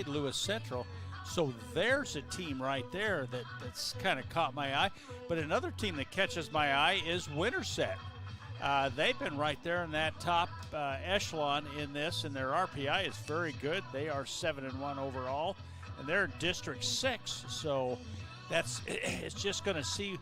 Lewis Central. So there's a team right there that's kind of caught my eye. But another team that catches my eye is Winterset. They've been right there in that top echelon in this, and their RPI is very good. They are 7-1 overall, and they're District 6. So it's just going to see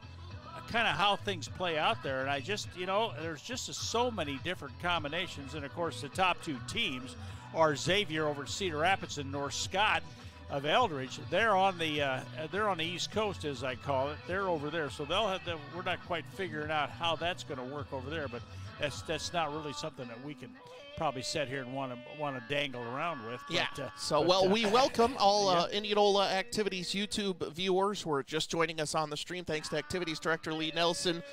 kind of how things play out there. And I just, there's just so many different combinations. And, of course, the top two teams are Xavier over Cedar Rapids and North Scott of Eldridge. They're on the East Coast, as I call it. They're over there, so we're not quite figuring out how that's going to work over there. But that's not really something that we can probably sit here and want to dangle around with. But, we welcome all Indianola Activities YouTube viewers who are just joining us on the stream. Thanks to Activities Director Lee Nelson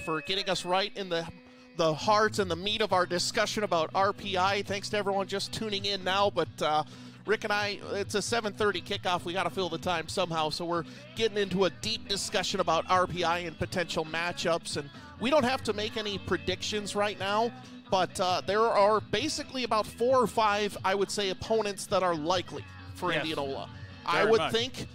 for getting us right in the heart and the meat of our discussion about RPI. Thanks to everyone just tuning in now. But Rick and I, it's a 7:30 kickoff. We got to fill the time somehow, so we're getting into a deep discussion about RPI and potential matchups. And we don't have to make any predictions right now, but there are basically about 4 or 5, I would say, opponents that are likely for Indianola. I would think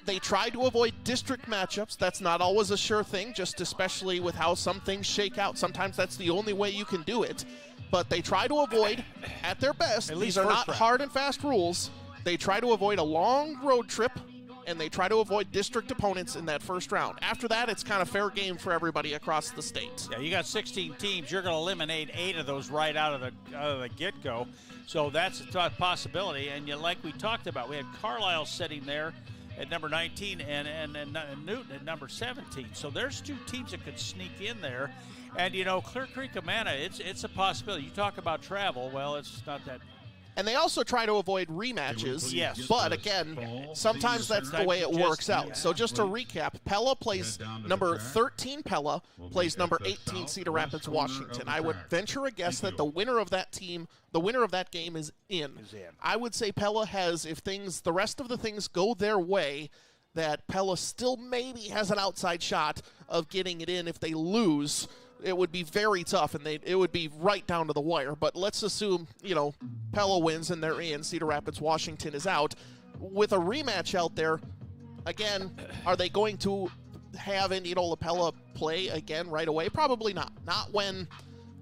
they try to avoid district matchups. That's not always a sure thing, just especially with how some things shake out. Sometimes that's the only way you can do it. But they try to avoid, at their best, these are not hard and fast rules. They try to avoid a long road trip, and they try to avoid district opponents in that first round. After that, it's kind of fair game for everybody across the state. Yeah, you got 16 teams. You're going to eliminate 8 of those right out of the get-go. So that's a possibility. And like we talked about, we had Carlisle sitting there at number 19 and Newton at number 17. So there's 2 teams that could sneak in there. And, Clear Creek, Amana, it's a possibility. You talk about travel, well, it's not that. And they also try to avoid rematches. Yes. But, again, sometimes that's the way it works out. So just to recap, Pella plays number 13 Pella, plays number 18 Cedar Rapids, Washington. I would venture a guess that the winner of that game is in. I would say Pella has, if the rest of the things go their way, that Pella still maybe has an outside shot of getting it in. If they lose, it would be very tough, and it would be right down to the wire. But let's assume, Pella wins and they're in. Cedar Rapids, Washington is out. With a rematch out there, again, are they going to have Indianola Pella play again right away? Probably not. Not when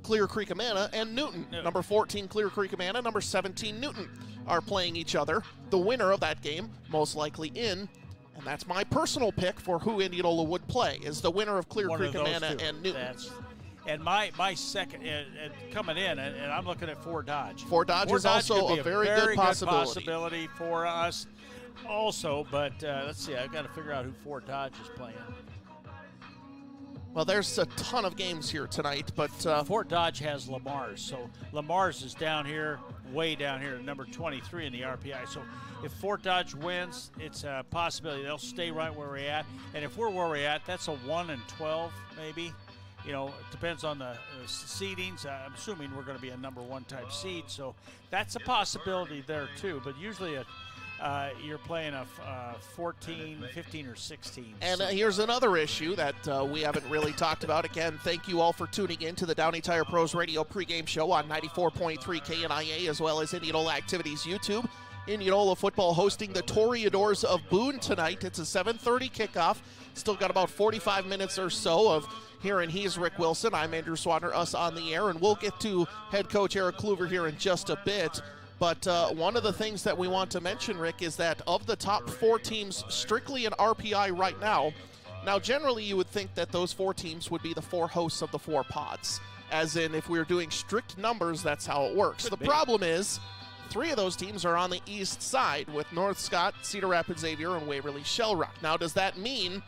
Clear Creek Amana and Newton, number 14 Clear Creek Amana, number 17 Newton, are playing each other. The winner of that game, most likely in. And that's my personal pick for who Indianola would play, is the winner of Clear Creek Amana and Newton. And my second coming in, and I'm looking at Fort Dodge. Fort Dodge is also a very good possibility for us also. But let's see, I've got to figure out who Fort Dodge is playing. Well, there's a ton of games here tonight, but Fort Dodge has Lamar's. So Lamar's is down here, way down here, number 23 in the RPI. So if Fort Dodge wins, it's a possibility they'll stay right where we're at. And if we're where we're at, that's a 1-12 maybe. It depends on the seedings. I'm assuming we're going to be a number 1 type seed, so that's a possibility there too. But usually you're playing a 14, 15, or 16. And here's another issue that we haven't really talked about. Again, thank you all for tuning in to the Downey Tire Pros Radio pregame show on 94.3 KNIA, as well as Indianola Activities YouTube. Indianola football hosting the Toreadors of Boone tonight. It's a 7:30 kickoff. Still got about 45 minutes or so of hearing he's Rick Wilson. I'm Andrew Swadner, us on the air, and we'll get to head coach Eric Cluver here in just a bit. But one of the things that we want to mention, Rick, is that of the top 4 teams strictly in RPI right now, generally you would think that those 4 teams would be the 4 hosts of the 4 pods. As in, if we were doing strict numbers, that's how it works. The problem is 3 of those teams are on the east side with North Scott, Cedar Rapids Xavier, and Waverly Shell Rock. Now, does that mean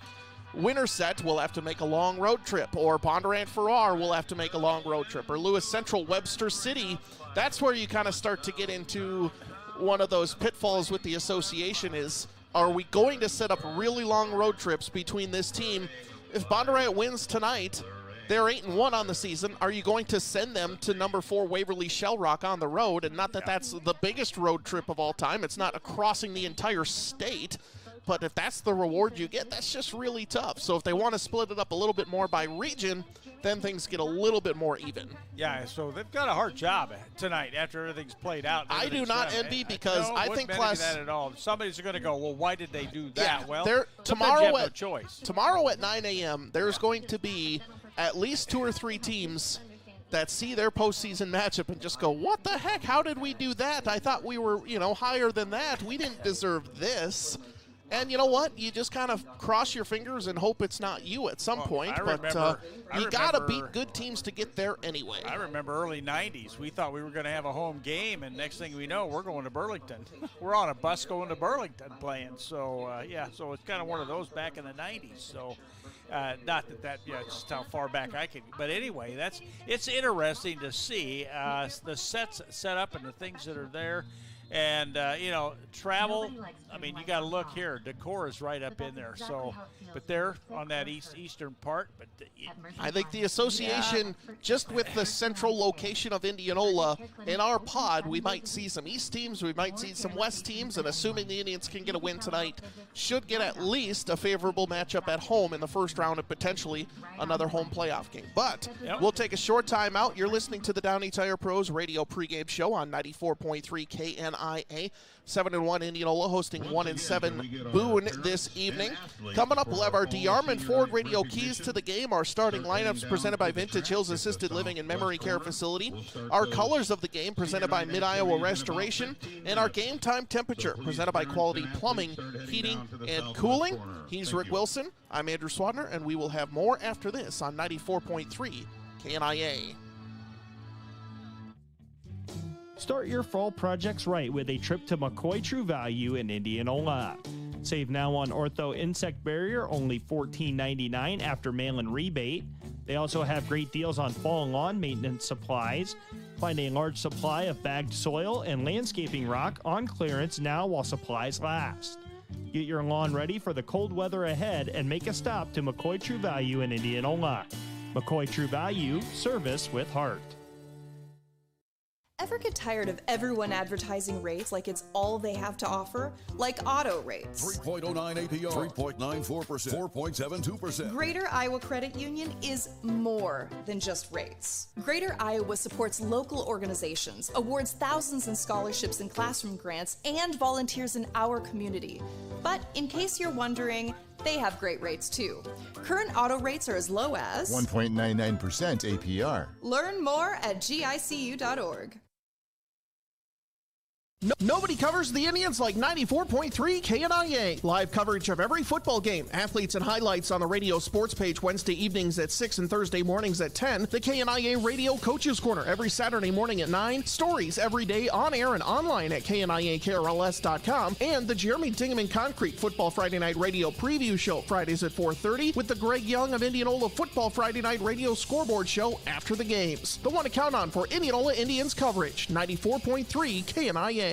Winterset will have to make a long road trip, or Bondurant Farrar will have to make a long road trip, or Lewis Central, Webster City? That's where you kind of start to get into one of those pitfalls with the association is, are we going to set up really long road trips between this team? If Bondurant wins tonight, they're 8-1 on the season. Are you going to send them to number 4 Waverly Shell Rock on the road? And not that that's the biggest road trip of all time. It's not crossing the entire state. but if that's the reward you get, that's just really tough. So if they want to split it up a little bit more by region, then things get a little bit more even. Yeah, so they've got a hard job tonight after everything's played out. I do not envy, because I think that at all. Somebody's going to go, well, why did they do that? Yeah, well, tomorrow no choice. Tomorrow at 9 a.m., there's going to be at least 2 or 3 teams that see their postseason matchup and just go, what the heck? How did we do that? I thought we were, higher than that. We didn't deserve this. And you know what? You just kind of cross your fingers and hope it's not you at some point. You got to beat good teams to get there anyway. I remember early 90s. We thought we were going to have a home game, and next thing we know, we're going to Burlington. We're on a bus going to Burlington playing. So, so it's kind of one of those back in the 90s. So, not just how far back I can. But anyway, it's interesting to see the sets set up and the things that are there. And, travel, I mean, you got to look here. Decor is right up in there. So, but they're on that eastern part. But I think the association, just with the central location of Indianola, in our pod, we might see some East teams, we might see some West teams, and assuming the Indians can get a win tonight, should get at least a favorable matchup at home in the first round and potentially another home playoff game. But we'll take a short time out. You're listening to the Downey Tire Pros radio pregame show on 94.3 KNIA. 7-1 Indianola hosting 1-7 Boone this evening. Coming up, we'll have our DeArmond Ford radio keys to the game, our starting lineups presented by Vintage Hills Assisted Living and Memory Care Facility, our colors of the game presented by Mid-Iowa Restoration, and our game time temperature presented by Quality Plumbing, Heating, and Cooling. He's Rick Wilson. I'm Andrew Swadner, and we will have more after this on 94.3 KNIA. Start your fall projects right with a trip to McCoy True Value in Indianola. Save now on Ortho Insect Barrier, only $14.99 after mail-in rebate. They also have great deals on fall and lawn maintenance supplies. Find a large supply of bagged soil and landscaping rock on clearance now while supplies last. Get your lawn ready for the cold weather ahead and make a stop to McCoy True Value in Indianola. McCoy True Value, service with heart. Ever get tired of everyone advertising rates like it's all they have to offer? Like auto rates. 3.09 APR, 3.94%, 4.72%. Greater Iowa Credit Union is more than just rates. Greater Iowa supports local organizations, awards thousands in scholarships and classroom grants, and volunteers in our community. But in case you're wondering, they have great rates too. Current auto rates are as low as 1.99% APR. Learn more at gicu.org. Nobody covers the Indians like 94.3 KNIA. Live coverage of every football game, athletes and highlights on the radio sports page Wednesday evenings at 6 and Thursday mornings at 10. The KNIA Radio Coaches Corner every Saturday morning at 9. Stories every day on air and online at KNIAKRLS.com. And the Jeremy Dingham Concrete Football Friday Night Radio Preview Show Fridays at 4:30 with the Greg Young of Indianola Football Friday Night Radio Scoreboard Show after the games. The one to count on for Indianola Indians coverage, 94.3 KNIA.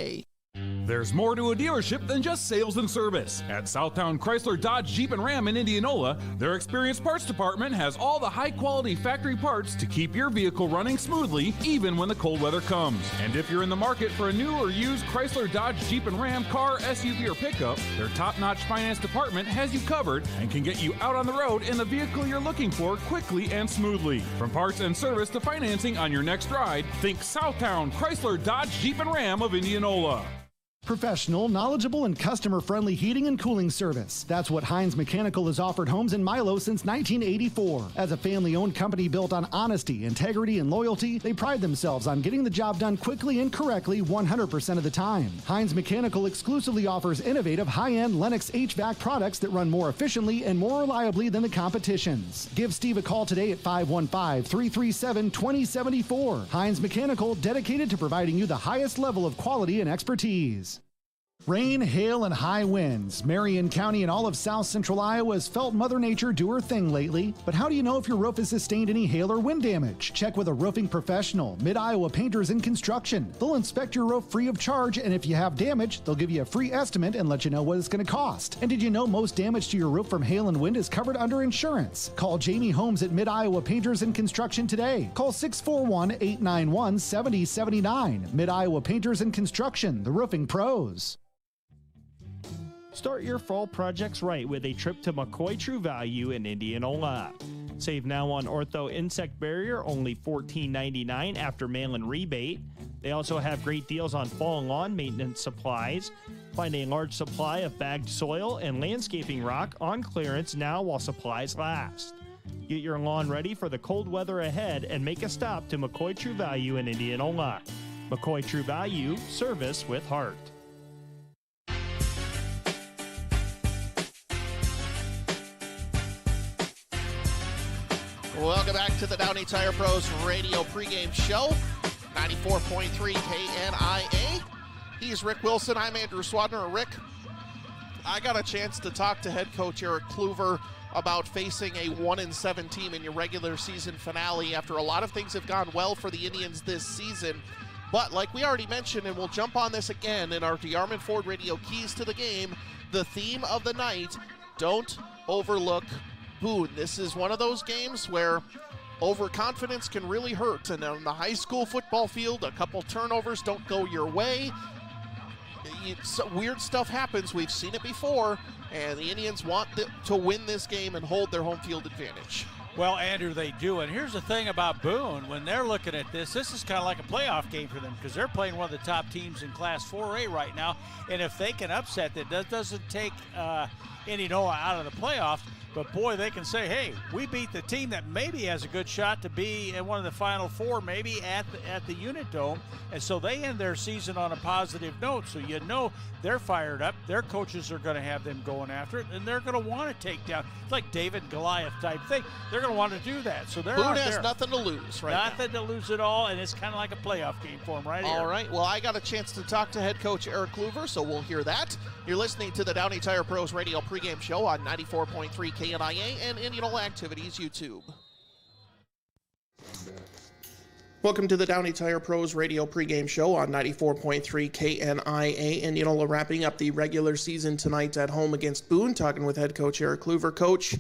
There's more to a dealership than just sales and service. At Southtown Chrysler Dodge Jeep and Ram in Indianola, their experienced parts department has all the high-quality factory parts to keep your vehicle running smoothly, even when the cold weather comes. And if you're in the market for a new or used Chrysler Dodge Jeep and Ram car, SUV, or pickup, their top-notch finance department has you covered and can get you out on the road in the vehicle you're looking for quickly and smoothly. From parts and service to financing on your next ride, think Southtown Chrysler Dodge Jeep and Ram of Indianola. Professional, knowledgeable, and customer-friendly heating and cooling service. That's what Hines Mechanical has offered homes in Milo since 1984. As a family-owned company built on honesty, integrity, and loyalty, they pride themselves on getting the job done quickly and correctly 100% of the time. Hines Mechanical exclusively offers innovative, high-end Lennox HVAC products that run more efficiently and more reliably than the competition's. Give Steve a call today at 515-337-2074. Hines Mechanical, dedicated to providing you the highest level of quality and expertise. Rain, hail, and high winds. Marion County and all of South Central Iowa has felt Mother Nature do her thing lately. But how do you know if your roof has sustained any hail or wind damage? Check with a roofing professional, Mid-Iowa Painters and Construction. They'll inspect your roof free of charge, and if you have damage, they'll give you a free estimate and let you know what it's going to cost. And did you know most damage to your roof from hail and wind is covered under insurance? Call Jamie Holmes at Mid-Iowa Painters and Construction today. Call 641-891-7079. Mid-Iowa Painters and Construction, the roofing pros. Start your fall projects right with a trip to McCoy True Value in Indianola. Save now on Ortho Insect Barrier, only $14.99 after mail-in rebate. They also have great deals on fall and lawn maintenance supplies. Find a large supply of bagged soil and landscaping rock on clearance now while supplies last. Get your lawn ready for the cold weather ahead and make a stop to McCoy True Value in Indianola. McCoy True Value, service with heart. Welcome back to the Downey Tire Pros Radio pregame show, 94.3 KNIA. He's Rick Wilson. I'm Andrew Swadner. Rick, I got a chance to talk to head coach Eric Cluver about facing a 1-7 team in your regular season finale after a lot of things have gone well for the Indians this season. But like we already mentioned, and we'll jump on this again in our DeArmond Ford Radio Keys to the Game, the theme of the night, don't overlook Boone. This is one of those games where overconfidence can really hurt. And on the high school football field, a couple turnovers don't go your way. Weird stuff happens. We've seen it before. And the Indians want to win this game and hold their home field advantage. Well, Andrew, they do. And here's the thing about Boone. When they're looking at this is kind of like a playoff game for them because they're playing one of the top teams in Class 4A right now. And if they can upset that, doesn't take Indianola out of the playoffs. But, boy, they can say, hey, we beat the team that maybe has a good shot to be in one of the Final Four, maybe at the Unit Dome. And so they end their season on a positive note. So you know they're fired up. Their coaches are going to have them going after it, and they're going to want to take down. It's like David and Goliath type thing. They're going to want to do that. So they're Boone out has there. Nothing to lose right Nothing to lose at all, and it's kind of like a playoff game for them right here. All right. Well, I got a chance to talk to head coach Eric Cluver, so we'll hear that. You're listening to the Downey Tire Pros Radio pregame show on 94.3 KNIA and Indianola Activities YouTube. Welcome to the Downey Tire Pros Radio pregame show on 94.3 KNIA. Indianola wrapping up the regular season tonight at home against Boone, talking with head coach Eric Cluver. Coach,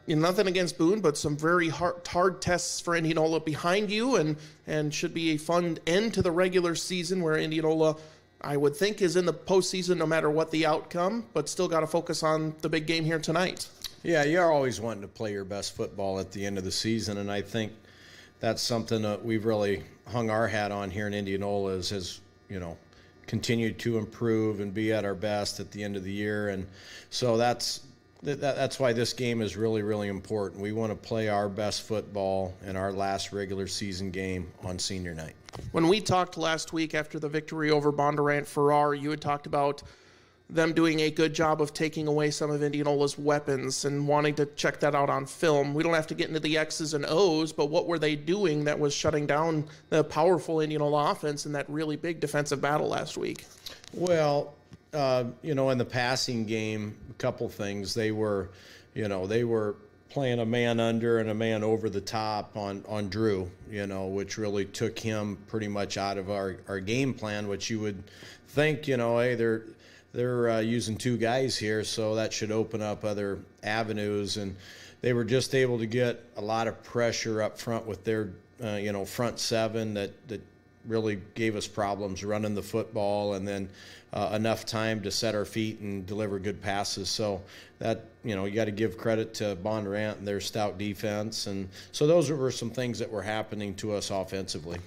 nothing against Boone, but some very hard tests for Indianola behind you, and should be a fun end to the regular season where Indianola, I would think, is in the postseason no matter what the outcome, but still got to focus on the big game here tonight. Yeah, you're always wanting to play your best football at the end of the season, and I think that's something that we've really hung our hat on here in Indianola has continued to improve and be at our best at the end of the year. And so that's why this game is really, really important. We want to play our best football in our last regular season game on senior night. When we talked last week after the victory over Bondurant-Farrar, you had talked about them doing a good job of taking away some of Indianola's weapons and wanting to check that out on film. We don't have to get into the X's and O's, but what were they doing that was shutting down the powerful Indianola offense in that really big defensive battle last week? Well, in the passing game, a couple things. They were playing a man under and a man over the top on Drew, which really took him pretty much out of our game plan, which you would think, hey, they're using two guys here, so that should open up other avenues. And they were just able to get a lot of pressure up front with their, front seven that really gave us problems running the football, and then enough time to set our feet and deliver good passes. So that, you got to give credit to Bondurant and their stout defense. And so those were some things that were happening to us offensively.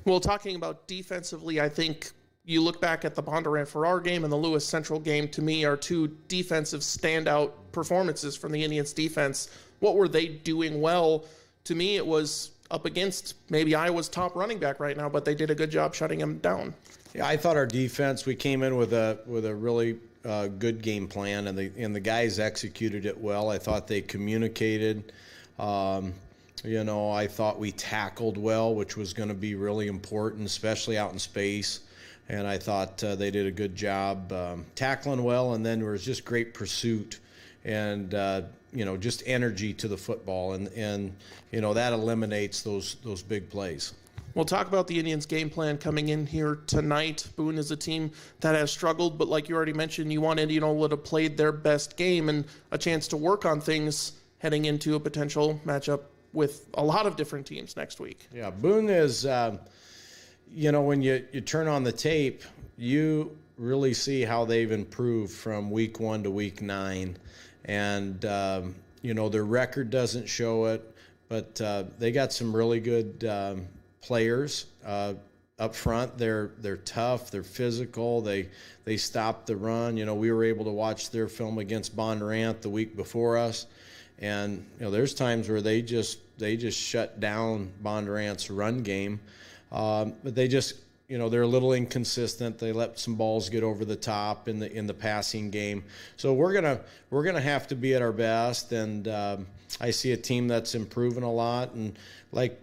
Well, talking about defensively, I think you look back at the Bondurant-Farrar game and the Lewis Central game, to me, are two defensive standout performances from the Indians defense. What were they doing well? To me, it was up against maybe Iowa's top running back right now, but they did a good job shutting him down. Yeah, I thought our defense, we came in with a really good game plan, and the guys executed it well. I thought they communicated. I thought we tackled well, which was going to be really important, especially out in space. And I thought they did a good job tackling well, and then there was just great pursuit and just energy to the football, and that eliminates those big plays. We'll talk about the Indians' game plan coming in here tonight. Boone is a team that has struggled, but like you already mentioned, you want Indianola to play their best game and a chance to work on things heading into a potential matchup with a lot of different teams next week. Yeah, Boone is, when you turn on the tape, you really see how they've improved from week 1 to week 9. And, their record doesn't show it, but they got some really good players up front. They're tough, they're physical, they stop the run. We were able to watch their film against Bondurant the week before us. And, there's times where they just shut down Bondurant's run game. But they just, they're a little inconsistent. They let some balls get over the top in the passing game. So we're gonna have to be at our best. And I see a team that's improving a lot. And like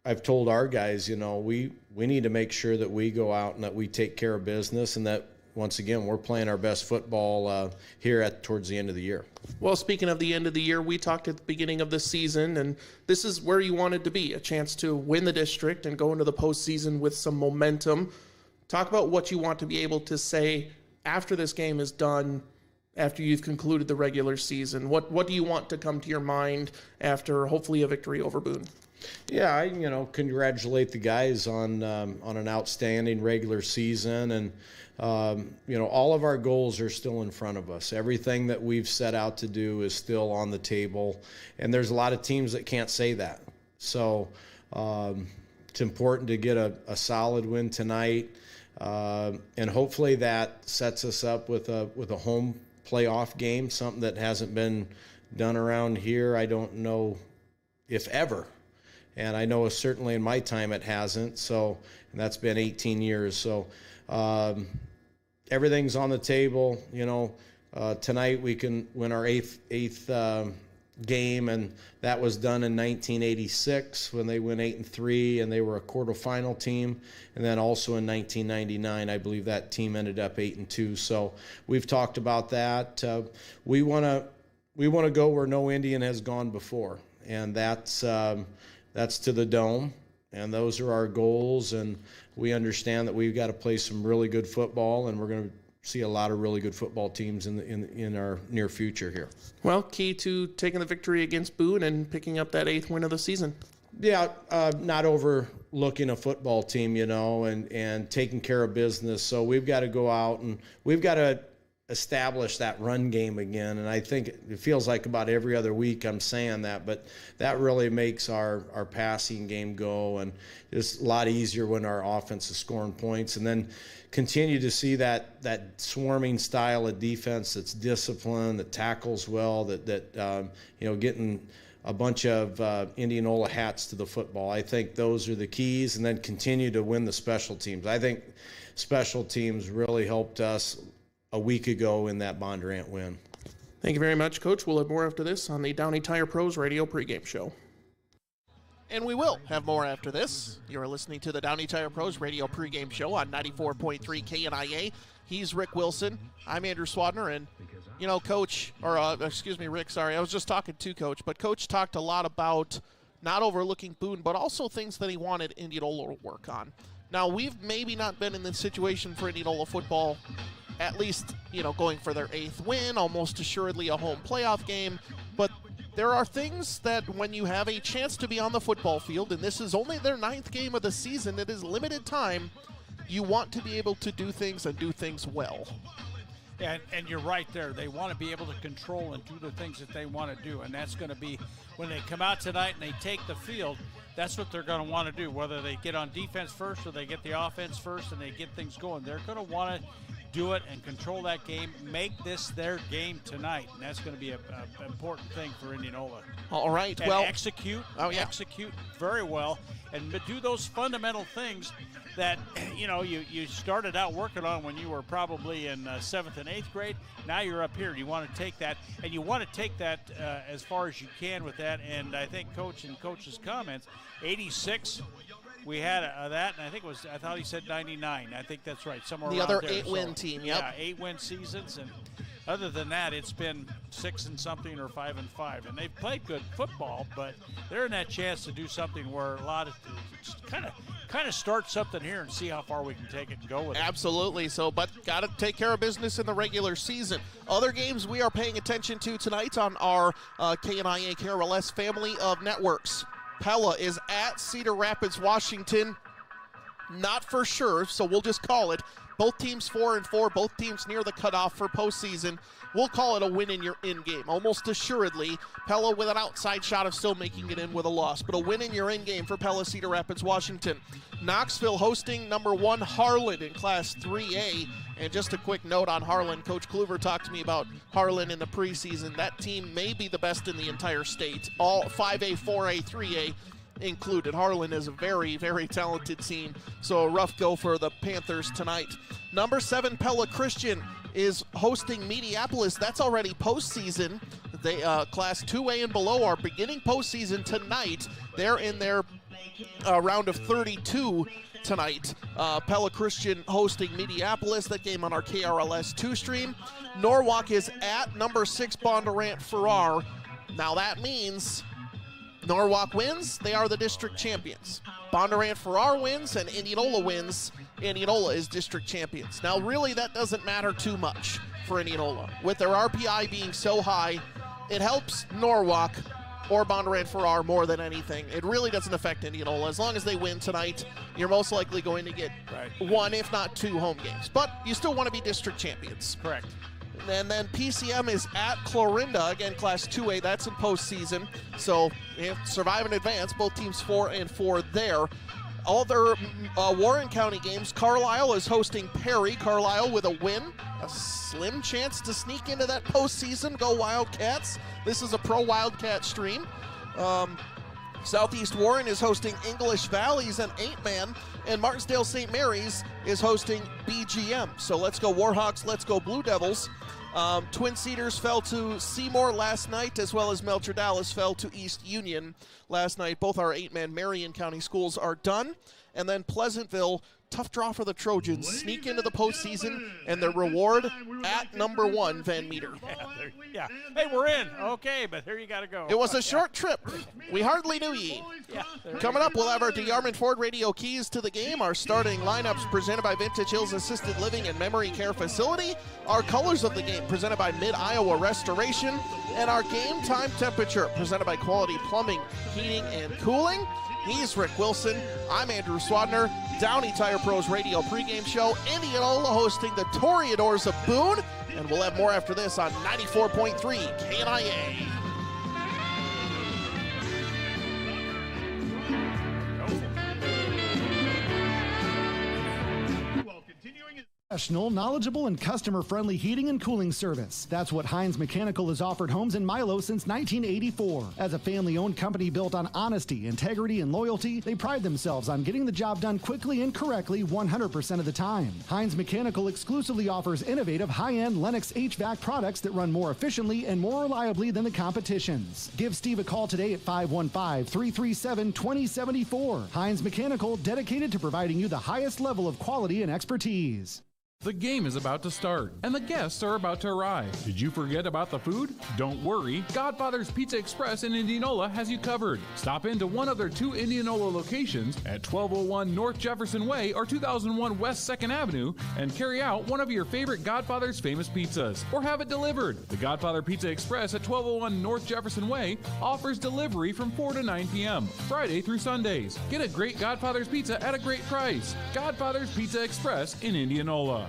I've told our guys, we need to make sure that we go out and that we take care of business, and that once again we're playing our best football here towards the end of the year. Well, speaking of the end of the year, we talked at the beginning of the season, and this is where you wanted to be, a chance to win the district and go into the postseason with some momentum. Talk about what you want to be able to say after this game is done, after you've concluded the regular season. What do you want to come to your mind after hopefully a victory over Boone? Yeah, I congratulate the guys on an outstanding regular season, and all of our goals are still in front of us. Everything that we've set out to do is still on the table, and there's a lot of teams that can't say that. So it's important to get a solid win tonight, and hopefully that sets us up with a home playoff game, something that hasn't been done around here. I don't know if ever. And I know certainly in my time it hasn't. So, and that's been 18 years. So everything's on the table. Tonight we can win our eighth game, and that was done in 1986 when they went 8-3 and they were a quarterfinal team. And then also in 1999, I believe that team ended up 8-2. So we've talked about that. We want to go where no Indian has gone before, and that's to the Dome, and those are our goals. And we understand that we've got to play some really good football, and we're going to see a lot of really good football teams in our near future here. Well, key to taking the victory against Boone and picking up that 8th win of the season. Yeah, not overlooking a football team, and taking care of business. So we've got to go out and we've got to establish that run game again. And I think it feels like about every other week I'm saying that, but that really makes our passing game go, and it's a lot easier when our offense is scoring points. And then continue to see that swarming style of defense that's disciplined, that tackles well, that getting a bunch of Indianola hats to the football. I think those are the keys, and then continue to win the special teams. I think special teams really helped us a week ago in that Bondurant win. Thank you very much, Coach. We'll have more after this on the Downey Tire Pros Radio pregame show. And we will have more after this. You're listening to the Downey Tire Pros Radio pregame show on 94.3 KNIA. He's Rick Wilson. I'm Andrew Swadner. And, Rick, sorry. I was just talking to Coach. But Coach talked a lot about not overlooking Boone, but also things that he wanted Indianola to work on. Now, we've maybe not been in this situation for Indianola football, at least, going for their 8th win, almost assuredly a home playoff game. But there are things that when you have a chance to be on the football field, and this is only their 9th game of the season, it is limited time, you want to be able to do things and do things well. And you're right there. They want to be able to control and do the things that they want to do, and that's going to be when they come out tonight and they take the field. That's what they're going to want to do, whether they get on defense first or they get the offense first and they get things going. They're going to want to do it and control that game, make this their game tonight, and that's going to be an important thing for Indianola. All right, and execute very well, and do those fundamental things that you started out working on when you were probably in 7th and 8th grade. Now you're up here. You want to take that, and you want to take that as far as you can with that. And I think Coach's comments, 86. We had that, and I thought he said 99. I think that's right, somewhere the around other there. 8-win team, yep. Yeah, 8-win seasons, and other than that, it's been 6 and something or 5 and 5. And they've played good football, but they're in that chance to do something where a lot of kind of start something here and see how far we can take it and go with it. Absolutely. So, but got to take care of business in the regular season. Other games we are paying attention to tonight on our KNIA KRLS family of networks. Pella is at Cedar Rapids, Washington. Not for sure, so we'll just call it Both teams 4-4, both teams near the cutoff for postseason. We'll call it a win in your in game. Almost assuredly, Pella with an outside shot of still making it in with a loss, but a win in your in game for Pella Cedar Rapids, Washington. Knoxville hosting number 1 Harlan in Class 3A. And just a quick note on Harlan. Coach Cluver talked to me about Harlan in the preseason. That team may be the best in the entire state. All 5A, 4A, 3A included. Harlan is a very, very talented team. So a rough go for the Panthers tonight. Number 7 Pella Christian is hosting Mediapolis. That's already postseason. They Class 2A and below are beginning postseason tonight. They're in their round of 32 tonight. Pella Christian hosting Mediapolis. That game on our KRLS 2 stream. Norwalk is at number 6 Bondurant Farrar. Now that means Norwalk wins, they are the district champions. Bondurant Farrar wins and Indianola wins. Indianola is district champions. Now really that doesn't matter too much for Indianola. With their RPI being so high, it helps Norwalk or Bondurant Farrar more than anything. It really doesn't affect Indianola. As long as they win tonight, you're most likely going to get 1, if not 2 home games. But you still want to be district champions. Correct. And then PCM is at Clorinda, again, Class 2A. That's in postseason. So if survive and advance, both teams 4-4 there. Other Warren County games, Carlisle is hosting Perry. Carlisle with a win. A slim chance to sneak into that postseason. Go Wildcats. This is a pro Wildcat stream. Southeast Warren is hosting English Valleys, an 8-man. And Martinsdale St. Mary's is hosting BGM. So let's go Warhawks, let's go Blue Devils. Twin Cedars fell to Seymour last night, as well as Melcher Dallas fell to East Union last night. Both our 8-man Marion County schools are done. And then Pleasantville, tough draw for the Trojans, sneak into the postseason, and their reward at number 1 Van Meter. Yeah. Hey, we're in. Okay, but here you got to go. It was a short trip. We hardly knew ye. Yeah, Coming up, we'll have our DeArmond Ford Radio keys to the game, our starting lineups presented by Vintage Hills Assisted Living and Memory Care Facility, our colors of the game presented by Mid-Iowa Restoration, and our game time temperature presented by Quality Plumbing, Heating, and Cooling. He's Rick Wilson. I'm Andrew Swadner. Downey Tire Pros Radio pregame show. Indianola hosting the Toreadors of Boone. And we'll have more after this on 94.3 KNIA. Professional, knowledgeable, and customer-friendly heating and cooling service. That's what Hines Mechanical has offered homes in Milo since 1984. As a family-owned company built on honesty, integrity, and loyalty, they pride themselves on getting the job done quickly and correctly 100% of the time. Hines Mechanical exclusively offers innovative, high-end Lennox HVAC products that run more efficiently and more reliably than the competition's. Give Steve a call today at 515-337-2074. Hines Mechanical, dedicated to providing you the highest level of quality and expertise. The game is about to start, and the guests are about to arrive. Did you forget about the food? Don't worry, Godfather's Pizza Express in Indianola has you covered. Stop into one of their 2 Indianola locations at 1201 North Jefferson Way or 2001 West 2nd Avenue and carry out one of your favorite Godfather's famous pizzas, or have it delivered. The Godfather Pizza Express at 1201 North Jefferson Way offers delivery from 4 to 9 p.m., Friday through Sundays. Get a great Godfather's Pizza at a great price. Godfather's Pizza Express in Indianola.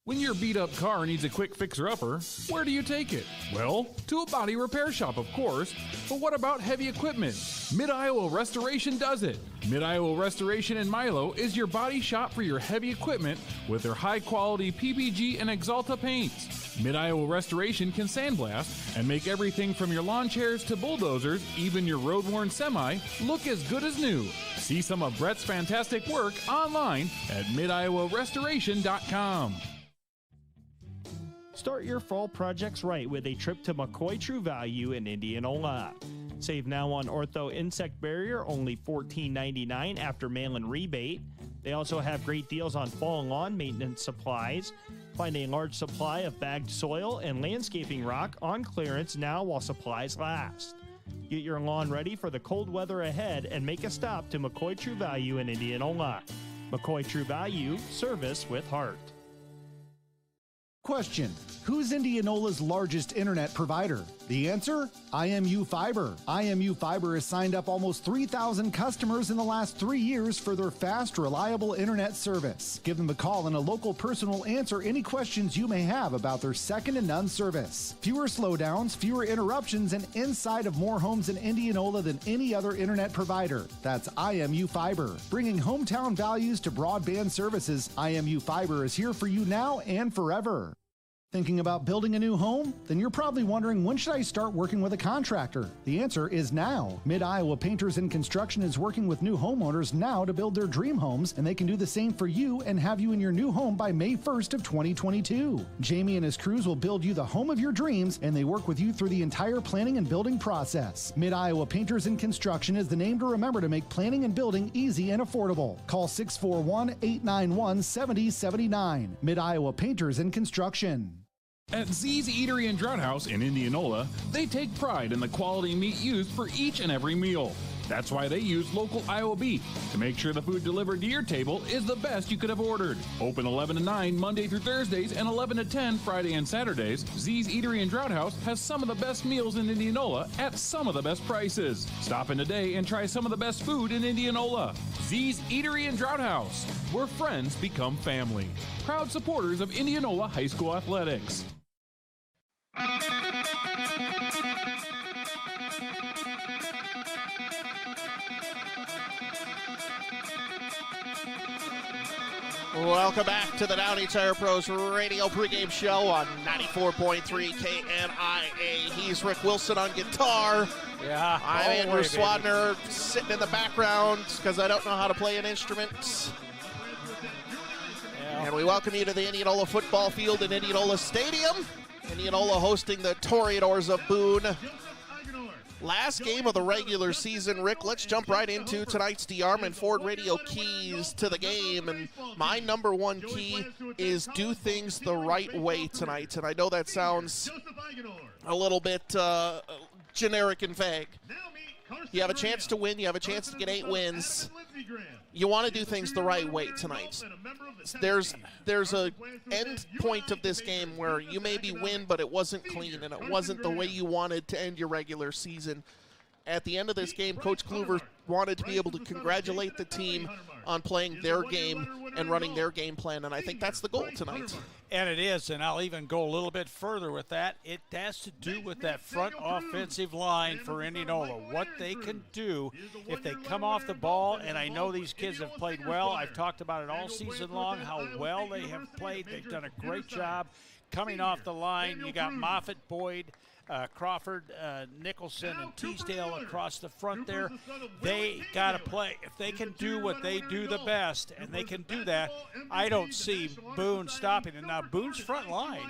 When your beat-up car needs a quick fixer-upper, where do you take it? Well, to a body repair shop, of course. But what about heavy equipment? Mid-Iowa Restoration does it. Mid-Iowa Restoration in Milo is your body shop for your heavy equipment with their high-quality PPG and Exalta paints. Mid-Iowa Restoration can sandblast and make everything from your lawn chairs to bulldozers, even your road-worn semi, look as good as new. See some of Brett's fantastic work online at midiowarestoration.com. Start your fall projects right with a trip to McCoy True Value in Indianola. Save now on Ortho Insect Barrier, only $14.99 after mail-in rebate. They also have great deals on fall and lawn maintenance supplies. Find a large supply of bagged soil and landscaping rock on clearance now while supplies last. Get your lawn ready for the cold weather ahead and make a stop to McCoy True Value in Indianola. McCoy True Value, service with heart. Question: Who's Indianola's largest internet provider? The answer? IMU Fiber. IMU Fiber has signed up almost 3,000 customers in the last 3 years for their fast, reliable internet service. Give them a call and a local person will answer any questions you may have about their second-to-none service. Fewer slowdowns, fewer interruptions, and inside of more homes in Indianola than any other internet provider. That's IMU Fiber. Bringing hometown values to broadband services, IMU Fiber is here for you now and forever. Thinking about building a new home? Then you're probably wondering, when should I start working with a contractor? The answer is now. Mid-Iowa Painters and Construction is working with new homeowners now to build their dream homes, and they can do the same for you and have you in your new home by May 1st of 2022. Jamie and his crews will build you the home of your dreams, and they work with you through the entire planning and building process. Mid-Iowa Painters and Construction is the name to remember to make planning and building easy and affordable. Call 641-891-7079. Mid-Iowa Painters and Construction. At Z's Eatery and Drought House in Indianola, they take pride in the quality meat used for each and every meal. That's why they use local Iowa beef to make sure the food delivered to your table is the best you could have ordered. Open 11 to 9 Monday through Thursdays and 11 to 10 Friday and Saturdays, Z's Eatery and Drought House has some of the best meals in Indianola at some of the best prices. Stop in today and try some of the best food in Indianola. Z's Eatery and Drought House, where friends become family. Proud supporters of Indianola High School athletics. Welcome back to the Downey Tire Pros radio pregame show on 94.3 KNIA. He's Rick Wilson on guitar. Yeah. I'm Andrew Swadner sitting in the background because I don't know how to play an instrument. Yeah. And we welcome you to the Indianola football field in Indianola Stadium. Indianola hosting the Toreadors of Boone. Last game of the regular season. Rick, let's jump right into tonight's DeArmond Ford radio keys to the game. And my number one key is do things the right way tonight. And I know that sounds a little bit generic and vague. You have a chance to win. You have a chance to get 8 wins. You want to do things the right way tonight. There's a end point of this game where you maybe win, but it wasn't clean, and it wasn't the way you wanted to end your regular season. At the end of this game, Coach Cluver wanted to be able to congratulate the team on playing their game and running their game plan, and I think that's the goal tonight. And it is, and I'll even go a little bit further with that. It has to do with that front offensive line for Indianola, what they can do if they come off the ball, and I know these kids have played well. I've talked about it all season long, how well they have played. They've done a great job coming off the line. You got Moffitt, Boyd, Crawford, Nicholson, and Teasdale across the front there. They got to play. If they can do what they do the best, and they can do that, I don't see Boone stopping it. Now, Boone's front line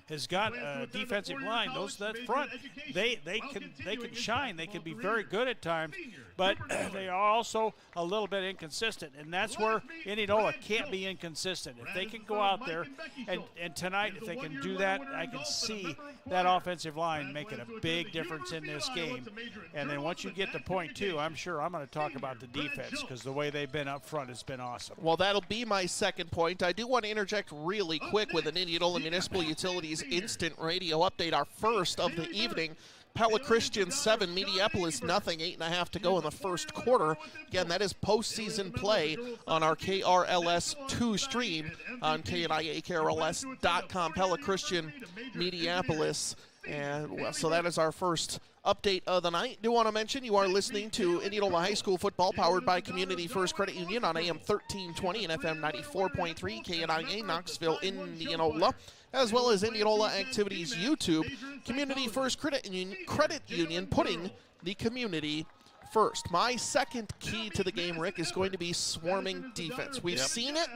has got a defensive line. That front, they can shine. They can be very good at times, but they are also a little bit inconsistent, and that's where Indianola can't be inconsistent. If they can go out there, and tonight, if they can do that, I can see that offensive line making a big difference in this game. And then once you get to point 2, I'm sure I'm going to talk about the defense, because the way they've been up front has been awesome. Well, that'll be my second point. I do want to interject really quick with an Indianola Municipal Utilities instant radio update, our first of the evening. Pella Christian 7, Mediapolis nothing, 8.5 to go in the first quarter. Again, that is postseason play on our KRLS 2 stream on KNIAKRLS.com. Pella Christian, Mediapolis. And so that is our first update of the night. Do want to mention you are listening to Indianola High School football powered by Community First Credit Union on AM 1320 and FM 94.3 KNIA Knoxville, Indianola, as well as Indianola Activities YouTube. Community First Credit Union putting the community first. My second key to the game, Rick, is going to be swarming defense. We've seen it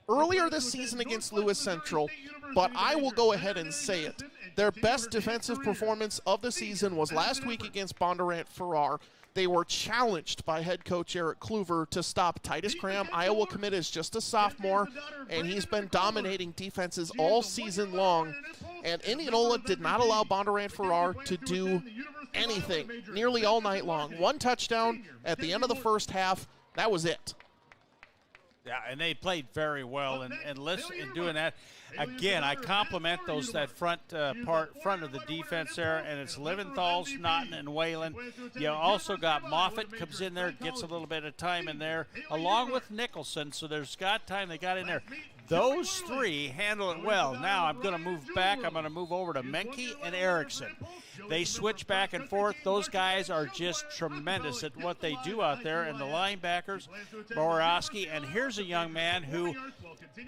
earlier this season against Lewis Central, but I will go ahead and say it. Their best defensive performance of the season was last week against Bondurant-Farrar. They were challenged by head coach Eric Cluver to stop Titus Cram. Iowa commit is just a sophomore, and he's been dominating defenses all season long. And Indianola did not allow Bondurant-Farrar to do anything nearly all night long. 1 touchdown at the end of the first half. That was it. Yeah, and they played very well, and listen, in doing that, again, I compliment that front of the defense there, and it's Liventhal's, Naughton, and Whalen. You also got Moffitt comes in there, gets a little bit of time in there, along with Nicholson, so there's got time they got in there. Those three handle it well. Now I'm going to move back. I'm going to move over to Menke and Erickson. They switch back and forth. Those guys are just tremendous at what they do out there. And the linebackers, Borowski, and here's a young man who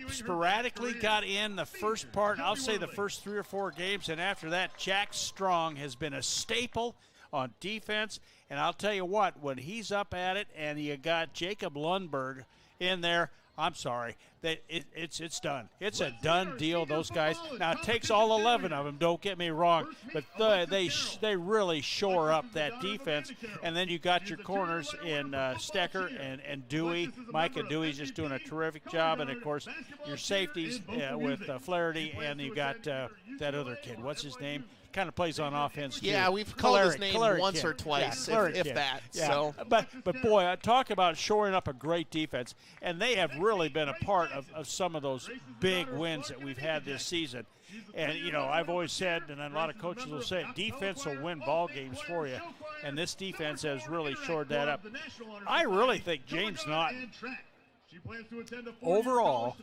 sporadically got in the first part, I'll say the first 3 or 4 games, and after that, Jack Strong has been a staple on defense. And I'll tell you what, when he's up at it and you got Jacob Lundberg in there, I'm sorry, it's done. It's a done deal, those guys. Now, it takes all 11 of them, don't get me wrong, but they really shore up that defense. And then you got your corners in Stecker and Dewey. Micah Dewey's just doing a terrific job. And, of course, your safeties with Flaherty, and you got that other kid. What's his name? Kind of plays on offense too. Yeah, we've called his name once or twice, if that. Yeah. So, but boy, I talk about shoring up a great defense, and they have really been a part of some of those big wins that we've had this season. And I've always said, and a lot of coaches will say, defense will win ball games for you, and this defense has really shored that up. I really think James Naughton, overall,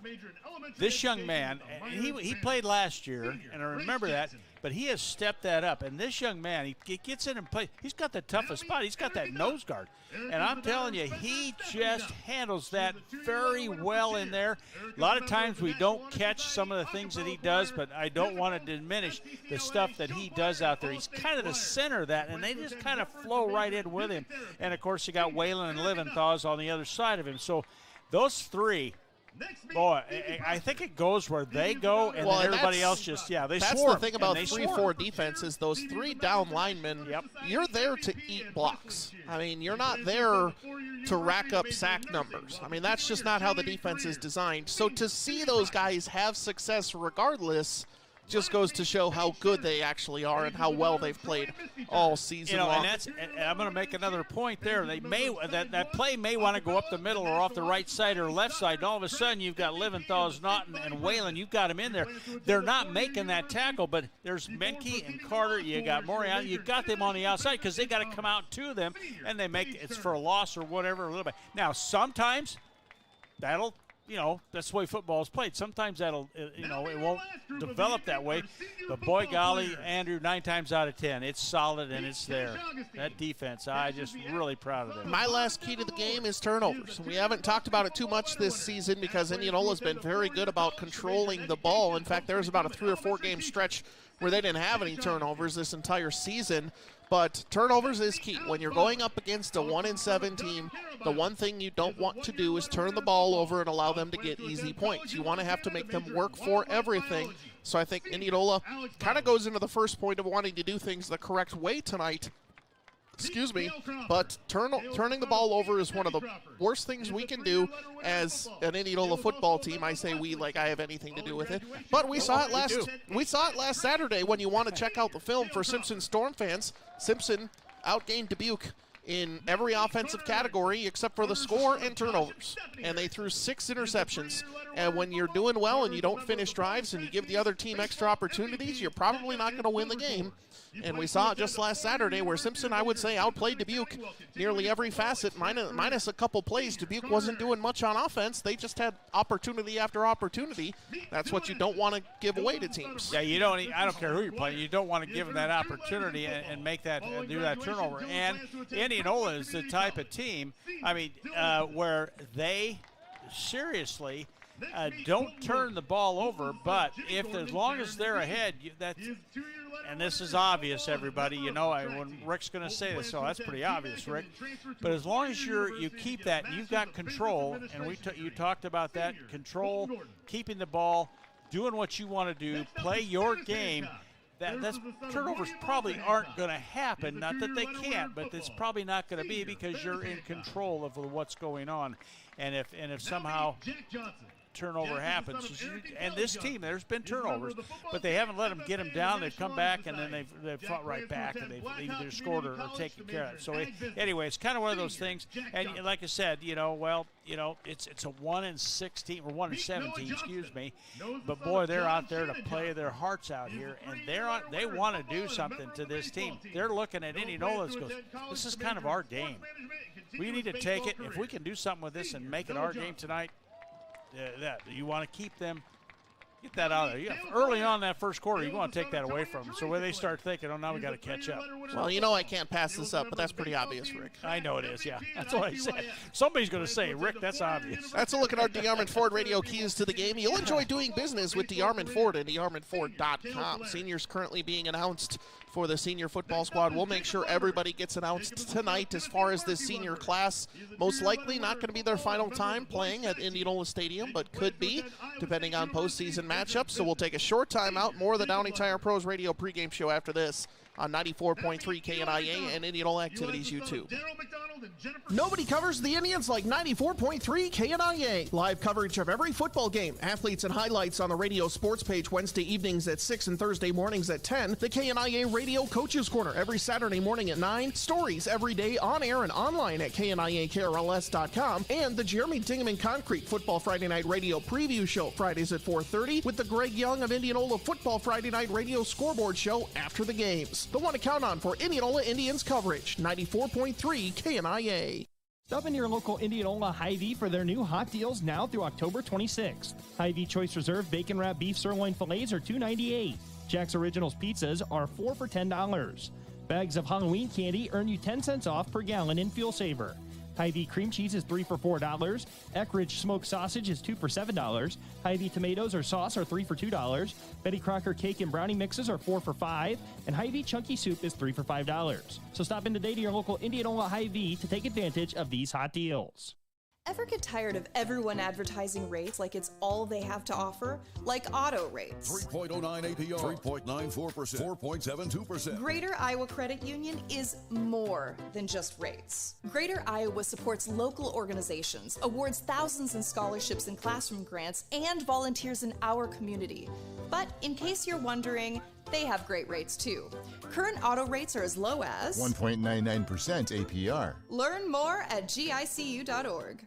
this young man, he played last year, and I remember that, but he has stepped that up. And this young man, he gets in and plays. He's got the toughest spot. He's got that nose guard. And I'm telling you, he just handles that very well in there. A lot of times we don't catch some of the things that he does, but I don't want to diminish the stuff that he does out there. He's kind of the center of that, and they just kind of flow right in with him. And, of course, you got Whalen and Liventhal's on the other side of him. So those three, boy, I think it goes where they go, and then everybody else just, they swarm. That's the thing about 3-4 defense is those 3 down linemen, you're there to eat blocks. I mean, you're not there to rack up sack numbers. I mean, that's just not how the defense is designed. So to see those guys have success regardless just goes to show how good they actually are and how well they've played all season long. And I'm going to make another point there. They may that play may want to go up the middle or off the right side or left side. And all of a sudden, you've got Liventhal's, Naughton, and Whalen. You've got them in there. They're not making that tackle, but there's Menke and Carter. You got Moriarty. You've got them on the outside because they got to come out to them, and they make it's for a loss or whatever a little bit. Now, sometimes that'll. That's the way football is played. Sometimes it won't develop that way. But, boy, golly, Andrew, 9 times out of 10, it's solid and it's there. That defense, I'm just really proud of them. My last key to the game is turnovers. We haven't talked about it too much this season because Indianola's been very good about controlling the ball. In fact, there was about a 3 or 4 game stretch where they didn't have any turnovers this entire season. But turnovers is key. When you're going up against a 1-7 team, the one thing you don't want to do is turn the ball over and allow them to get easy points. You want to have to make them work for everything. So I think Indianola kind of goes into the first point of wanting to do things the correct way tonight. But turning the ball over is one of the worst things we can do as an Indianola football team. I say we like I have anything to do with it. But we saw it last Saturday when you want to check out the film for Simpson Storm fans. Simpson outgained Dubuque in every offensive category except for the score and turnovers. And they threw 6 interceptions. And when you're doing well and you don't finish drives and you give the other team extra opportunities, you're probably not going to win the game. And we saw it just last Saturday where Simpson, I would say, outplayed Dubuque nearly every facet, minus a couple plays. Dubuque wasn't doing much on offense. They just had opportunity after opportunity. That's what you don't want to give away to teams. Yeah, I don't care who you're playing. You don't want to give them that opportunity and make that do that turnover. And Indianola is the type of team, where they seriously don't turn the ball over, but as long as they're ahead, and this is obvious, everybody. When Rick's going to say this, so that's pretty obvious, Rick. But as long as you keep that, and you've got control, and you talked about that, control, keeping the ball, doing what you want to do, play your game. That's turnovers probably aren't going to happen. Not that they can't, but it's probably not going to be because you're in control of what's going on. And if somehow turnover happens. And this team, there's been turnovers, but they haven't let them get them down. They've come back, and then they've fought right back, and they've either scored or taken care of it. So anyway, it's kind of one of those things. And like I said, it's a 1-6 team, or 1-7 team, excuse me. But boy, they're out there to play their hearts out here, and they want to do something to this team. They're looking at Indianola and goes, this is kind of our game. We need to take it. If we can do something with this and make it our game tonight, you want to keep them. Get that out of there. Early on that first quarter, you want to take that away from them. So when they start thinking, oh, now we got to catch up. Well, I can't pass this up, but that's pretty obvious, Rick. I know it is, yeah. That's what I said. Somebody's going to say, Rick, that's obvious. That's a look at our DeArmond Ford radio keys to the game. You'll enjoy doing business with DeArmond Ford and DeArmondFord.com. Seniors currently being announced for the senior football squad. We'll make sure everybody gets announced tonight as far as this senior class. Most likely not going to be their final time playing at Indianola Stadium, but could be, depending on postseason matchups. So we'll take a short time out. More of the Downey Tire Pros radio pregame show after this on 94.3 KNIA and Indianola Activities YouTube. Nobody covers the Indians like 94.3 KNIA. Live coverage of every football game, athletes and highlights on the radio sports page Wednesday evenings at 6 and Thursday mornings at 10. The KNIA Radio Coaches Corner every Saturday morning at 9. Stories every day on air and online at KNIAKRLS.com. And the Jeremy Dingham and Concrete Football Friday Night Radio Preview Show Fridays at 4:30 with the Greg Young of Indianola Football Friday Night Radio Scoreboard Show after the games. The one to count on for Indianola Indians coverage, 94.3 KNIA. Stop in your local Indianola Hy-Vee for their new hot deals now through October 26th. Hy-Vee Choice Reserve Bacon Wrap Beef Sirloin Fillets are $2.98. Jack's Originals Pizzas are 4 for $10. Bags of Halloween candy earn you 10 cents off per gallon in Fuel Saver. Hy-Vee cream cheese is 3 for $4. Eckridge smoked sausage is 2 for $7. Hy-Vee tomatoes or sauce are 3 for $2. Betty Crocker cake and brownie mixes are 4 for $5. And Hy-Vee chunky soup is 3 for $5. So stop in today to your local Indianola Hy-Vee to take advantage of these hot deals. Ever get tired of everyone advertising rates like it's all they have to offer? Like auto rates. 3.09 APR, 3.94%, 4.72%. Greater Iowa Credit Union is more than just rates. Greater Iowa supports local organizations, awards thousands in scholarships and classroom grants, and volunteers in our community. But in case you're wondering, they have great rates too. Current auto rates are as low as 1.99% APR. Learn more at gicu.org.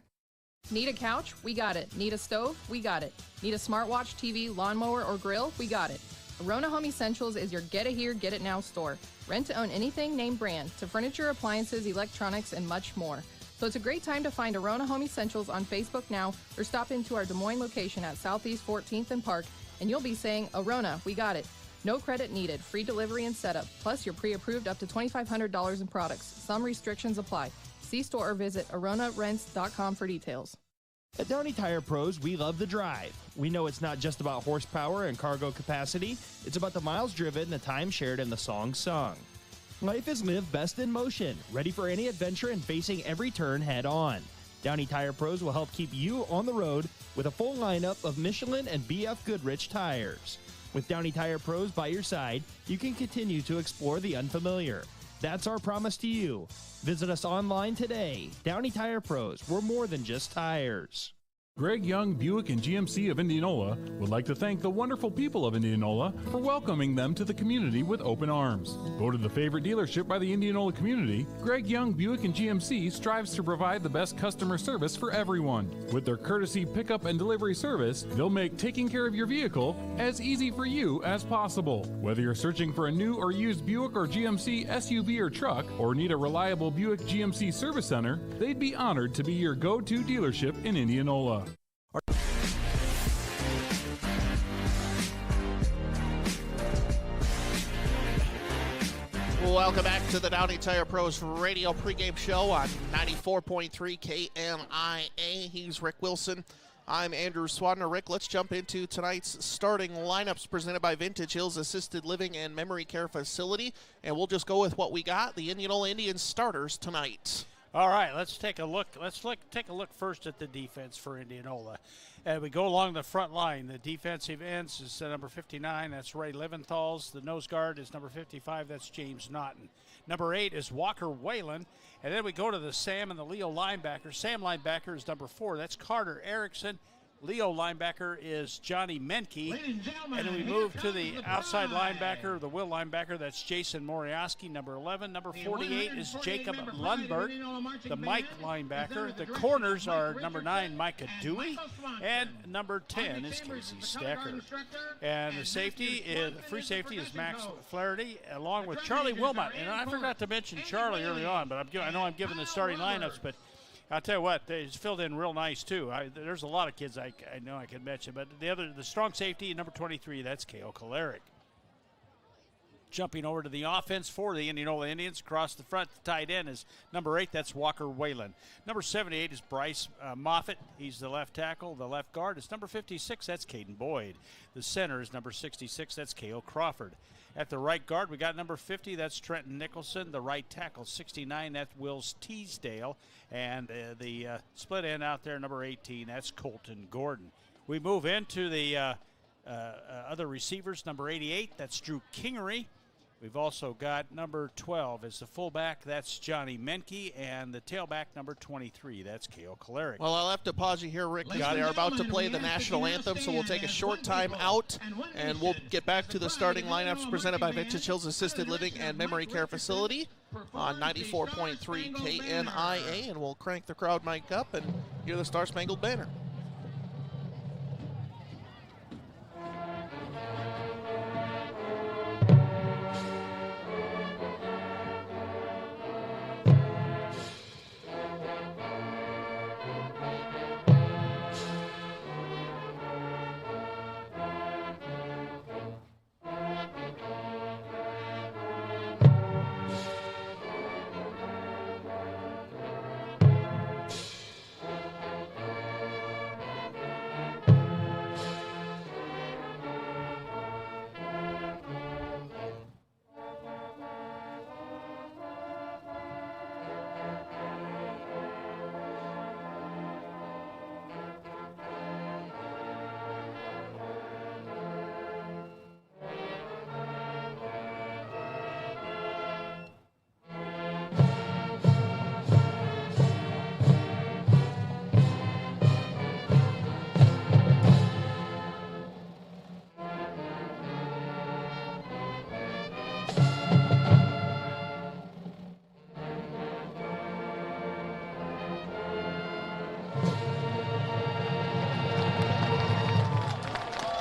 Need a couch? We got it. Need a stove? We got it. Need a smartwatch, TV, lawnmower, or grill? We got it. Arona Home Essentials is your get-it-here, get-it-now store. Rent to own anything, name brand, to furniture, appliances, electronics, and much more. So it's a great time to find Arona Home Essentials on Facebook now or stop into our Des Moines location at Southeast 14th and Park, and you'll be saying, Arona, we got it. No credit needed, free delivery and setup, plus you're pre-approved up to $2,500 in products. Some restrictions apply. See store or visit aronarents.com for details. At Downey Tire Pros, we love the drive. We know it's not just about horsepower and cargo capacity, it's about the miles driven, the time shared, and the songs sung. Life is lived best in motion, ready for any adventure and facing every turn head on. Downey Tire Pros will help keep you on the road with a full lineup of Michelin and BF Goodrich tires. With Downey Tire Pros by your side, you can continue to explore the unfamiliar. That's our promise to you. Visit us online today. Downey Tire Pros, we're more than just tires. Greg Young, Buick and GMC of Indianola would like to thank the wonderful people of Indianola for welcoming them to the community with open arms. Voted the favorite dealership by the Indianola community, Greg Young, Buick and GMC strives to provide the best customer service for everyone. With their courtesy pickup and delivery service, they'll make taking care of your vehicle as easy for you as possible. Whether you're searching for a new or used Buick or GMC SUV or truck, or need a reliable Buick GMC service center, they'd be honored to be your go-to dealership in Indianola. Welcome back to the Downey Tire Pros radio pregame show on 94.3 KNIA. He's Rick Wilson. I'm Andrew Swadner. Rick, let's jump into tonight's starting lineups presented by Vintage Hills Assisted Living and Memory Care Facility. And we'll just go with what we got, the Indianola Indians starters tonight. All right, let's take a look. Take a look first at the defense for Indianola. And we go along the front line. The defensive ends is number 59. That's Ray Leventhal's. The nose guard is number 55. That's James Naughton. Number 8 is Walker Whalen. And then we go to the Sam and the Leo linebacker. Sam linebacker is number 4. That's Carter Erickson. Leo linebacker is Johnny Menke. And then we move to the outside linebacker, the will linebacker, that's Jason Moriarski, number 11. Number 48 is Jacob Lundberg, the Mike linebacker. The corners are number 9, Micah Dewey, and number 10 is Casey Stacker. And the free safety is Max Flaherty, along with Charlie Wilmot. And I forgot to mention Charlie early on, but I know I'm giving the starting lineups, but I'll tell you what, they filled in real nice too. There's a lot of kids I know I could mention, but the strong safety, number 23, that's K.O. Kolarek. Jumping over to the offense for the Indianola Indians, across the front, the tight end is number 8, that's Walker Whalen. Number 78 is Bryce Moffitt. He's the left tackle. The left guard is number 56, that's Caden Boyd. The center is number 66, that's K.O. Crawford. At the right guard, we got number 50, that's Trenton Nicholson. The right tackle, 69, that's Wills Teasdale. And the split end out there, number 18, that's Colton Gordon. We move into the other receivers, number 88, that's Drew Kingery. We've also got number 12 as the fullback, that's Johnny Menke, and the tailback, number 23, that's K.O. Kolarek. Well, I'll have to pause you here, Rick, because they are about to play the national anthem, so we'll take a short time out, and we'll get back to the starting lineups presented by Vintage Hills Assisted Living and Memory Care Facility on 94.3 KNIA, and we'll crank the crowd mic up and hear the Star Spangled Banner.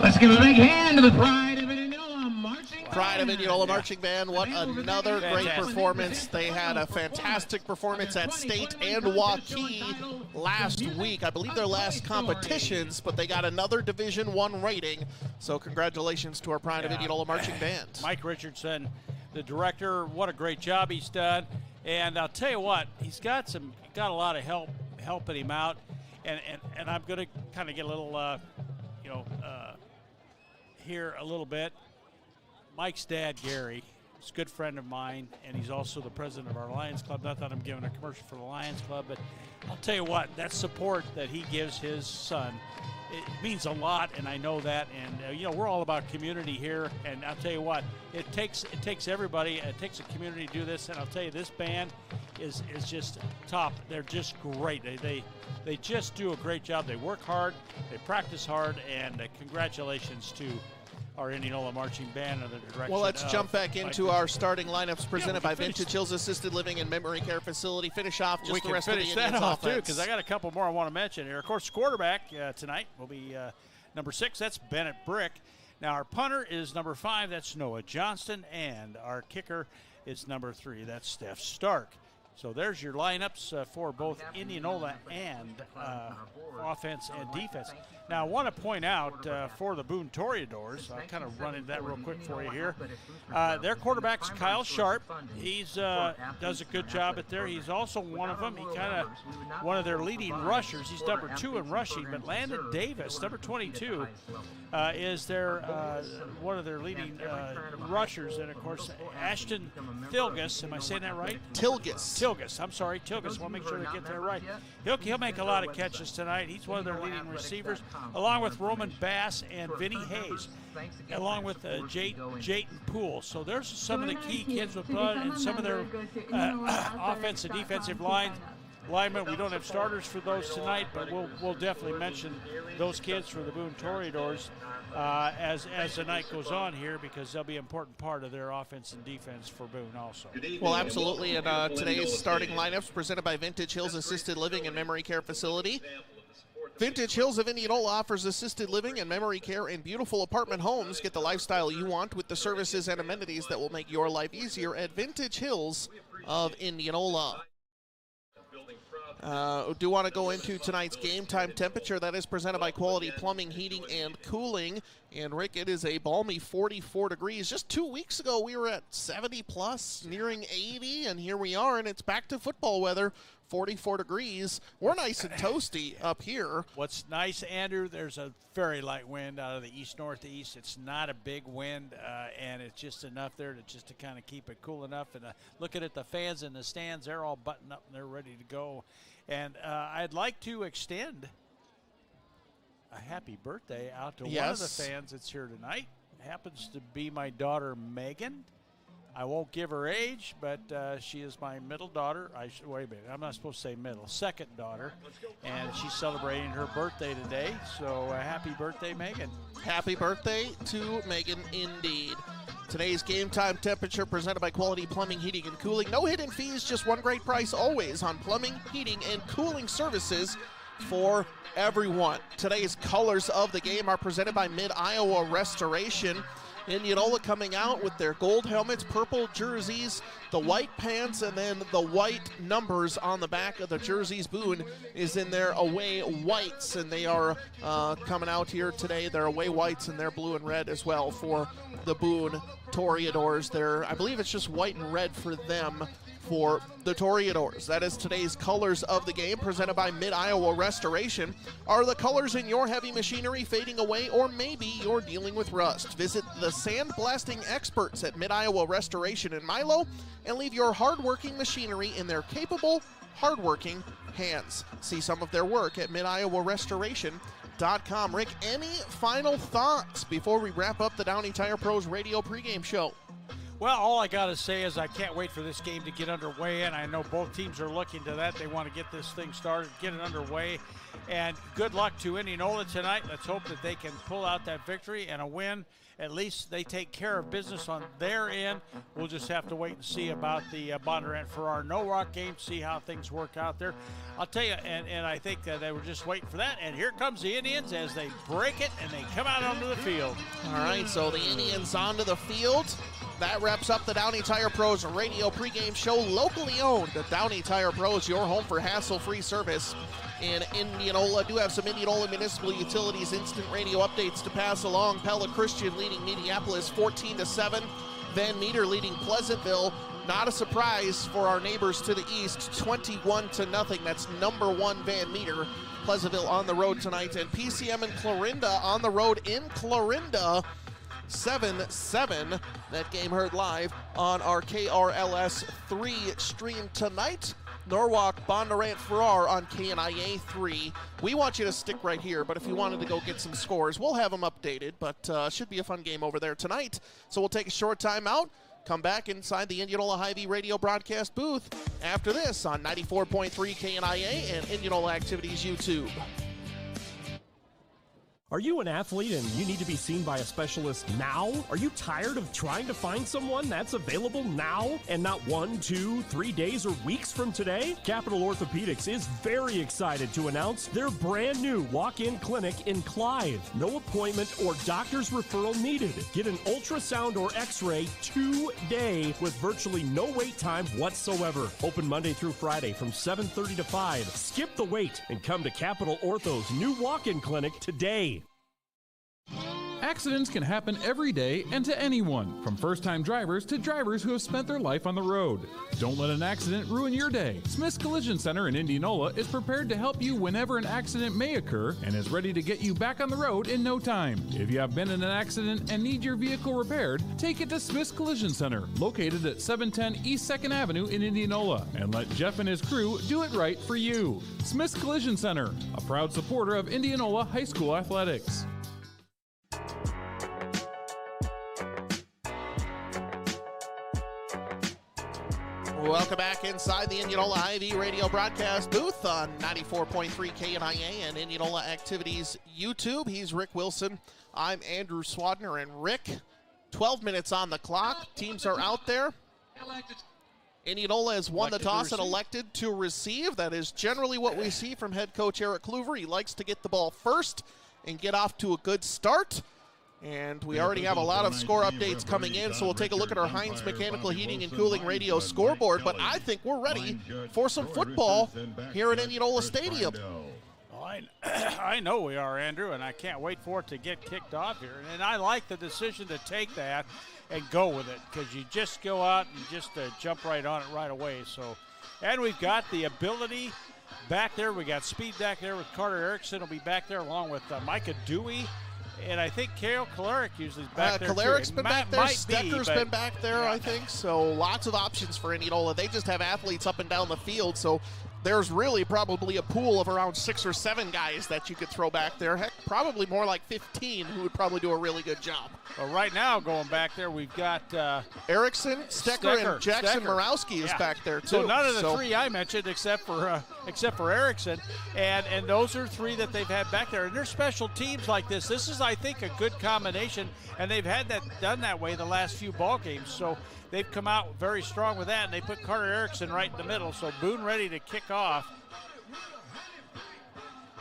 Let's give a big hand to the Pride of Indianola Marching Band. Pride of Indianola Marching Band, what another great performance. They had a fantastic performance at State and Waukee last week. I believe their last competitions, but they got another Division I rating. So congratulations to our Pride of Indianola Marching Band. Mike Richardson, the director, what a great job he's done. And I'll tell you what, he's got a lot of help helping him out. And I'm going to kind of get a little, here a little bit. Mike's dad, Gary, is a good friend of mine, and he's also the president of our Lions Club. Not that I'm giving a commercial for the Lions Club, but I'll tell you what, that support that he gives his son, it means a lot, and I know that. And we're all about community here, and I'll tell you what, it takes everybody. It takes a community to do this, and I'll tell you, this band is just top. They're just great. They just do a great job. They work hard, they practice hard, and congratulations to our Indianola Marching Band under the direction. Well, let's jump back into our starting lineups presented by Vintage Hills Assisted Living and Memory Care Facility. Finish off just the rest of the Indians offense. Because I got a couple more I want to mention here. Of course, quarterback tonight will be number 6. That's Bennett Brick. Now, our punter is number 5. That's Noah Johnston. And our kicker is number 3. That's Steph Stark. So there's your lineups for both Indianola and offense and defense. Now, I want to point out for the Boone Toreadors, I'll kind of run into that real quick for you here. Their quarterback's Kyle Sharp. He's does a good job at there. He's also one of them. He one of their leading rushers. He's number 2 in rushing. But Landon Davis, number 22, is their one of their leading rushers. And of course, Ashton Thilgus. Am I saying that right? Tilgus. I'm sorry, Tilgus. I want to make sure they get that right. He'll make a lot of catches tonight. He's one of their leading receivers, along with Roman Bass and Vinny Hayes, along with Jayton Poole. So there's some of the key kids with blood and some of their offensive and defensive line. linemen. We don't have starters for those tonight, but we'll definitely mention those kids for the Boone Toreadors as the night goes on here, because they'll be an important part of their offense and defense for Boone also. Well, absolutely. And today's starting lineups presented by Vintage Hills Assisted Living and Memory Care Facility. Vintage Hills of Indianola offers assisted living and memory care in beautiful apartment homes. Get the lifestyle you want with the services and amenities that will make your life easier at Vintage Hills of Indianola. Do want to go into tonight's game time temperature. That is presented by Quality Plumbing, Heating, and Cooling. And Rick, it is a balmy 44 degrees. Just 2 weeks ago, we were at 70 plus, nearing 80, and here we are, and it's back to football weather. 44 degrees. We're nice and toasty up here. What's nice, Andrew, there's a very light wind out of the east-northeast. It's not a big wind, and it's just enough there to kind of keep it cool enough. And looking at the fans in the stands, they're all buttoned up and they're ready to go. And I'd like to extend a happy birthday out to one of the fans that's here tonight. It happens to be my daughter, Megan. I won't give her age, but she is my middle daughter. Wait a minute, I'm not supposed to say middle, second daughter. And she's celebrating her birthday today. So happy birthday, Megan. Happy birthday to Megan, indeed. Today's game time temperature presented by Quality Plumbing, Heating, and Cooling. No hidden fees, just one great price always on plumbing, heating, and cooling services for everyone. Today's colors of the game are presented by Mid-Iowa Restoration. Indianola coming out with their gold helmets, purple jerseys, the white pants, and then the white numbers on the back of the jerseys. Boone is in their away whites, and they are coming out here today. They're away whites, and they're blue and red as well for the Boone Toreadors. I believe it's just white and red for them for the Toreadors. That is today's colors of the game, presented by Mid-Iowa Restoration. Are the colors in your heavy machinery fading away, or maybe you're dealing with rust? Visit the sandblasting experts at Mid-Iowa Restoration in Milo and leave your hardworking machinery in their capable, hardworking hands. See some of their work at midiowarestoration.com. Rick, any final thoughts before we wrap up the Downey Tire Pros radio pregame show? Well, all I got to say is I can't wait for this game to get underway, and I know both teams are looking to that. They want to get this thing started, get it underway, and good luck to Indianola tonight. Let's hope that they can pull out that victory and a win. At least they take care of business on their end. We'll just have to wait and see about the Bondurant-Farrar No-Rock game, see how things work out there. I'll tell you, and I think they were just waiting for that, and here comes the Indians as they break it and they come out onto the field. All right, so the Indians onto the field. That wraps up the Downey Tire Pros radio pregame show, locally owned. The Downey Tire Pros, your home for hassle-free service in Indianola. Do have some Indianola Municipal Utilities instant radio updates to pass along. Pella Christian leading Minneapolis 14-7. Van Meter leading Pleasantville. Not a surprise for our neighbors to the east, 21-0. That's number one Van Meter. Pleasantville on the road tonight. And PCM and Clarinda on the road in Clarinda. 7-7. That game heard live on our KRLS 3 stream tonight. Norwalk, Bondurant-Farrar on KNIA 3. We want you to stick right here, but if you wanted to go get some scores, we'll have them updated, but should be a fun game over there tonight. So we'll take a short time out, come back inside the Indianola Hy-Vee radio broadcast booth after this on 94.3 KNIA and Indianola Activities YouTube. Are you an athlete and you need to be seen by a specialist now? Are you tired of trying to find someone that's available now and not 1, 2, 3 days or weeks from today? Capital Orthopedics is very excited to announce their brand new walk-in clinic in Clive. No appointment or doctor's referral needed. Get an ultrasound or x-ray today with virtually no wait time whatsoever. Open Monday through Friday from 7:30 to 5. Skip the wait and come to Capital Ortho's new walk-in clinic today. Accidents can happen every day and to anyone, from first-time drivers to drivers who have spent their life on the road. Don't let an accident ruin your day. Smith's Collision Center in Indianola is prepared to help you whenever an accident may occur and is ready to get you back on the road in no time. If you have been in an accident and need your vehicle repaired, take it to Smith's Collision Center, located at 710 East 2nd Avenue in Indianola, and let Jeff and his crew do it right for you. Smith's Collision Center, a proud supporter of Indianola High School athletics. Welcome back inside the Indianola IV radio broadcast booth on 94.3 KNIA and Indianola Activities YouTube. He's Rick Wilson. I'm Andrew Swadner. And Rick, 12 minutes on the clock. Teams are out there. Indianola has won the toss and elected to receive. That is generally what we see from head coach Eric Cluver. He likes to get the ball first and get off to a good start. And we already have a lot of score updates coming in, so we'll take a look at our Heinz Mechanical Heating and Cooling Radio scoreboard. But I think we're ready for some football here at Indianola Stadium. Well, I know we are, Andrew, and I can't wait for it to get kicked off here. And I like the decision to take that and go with it, because you just go out and just jump right on it right away. So, and we've got the ability back there. We got speed back there with Carter Erickson. Will be back there along with Micah Dewey. And I think Kale Kolaric usually is back there. Kolaric's been back there. Stecker's been back there, I think. So lots of options for Indianola. They just have athletes up and down the field. So there's really probably a pool of around 6 or 7 guys that you could throw back there. Heck, probably more like 15 who would probably do a really good job. Well, right now going back there, we've got Erickson, Stecker, and Jackson Morawski is back there too. So none of the 3 I mentioned except for Erickson, and those are 3 that they've had back there. And they're special teams like this. This is, I think, a good combination, and they've had that done that way the last few ball games. So they've come out very strong with that, and they put Carter Erickson right in the middle. So Boone ready to kick off.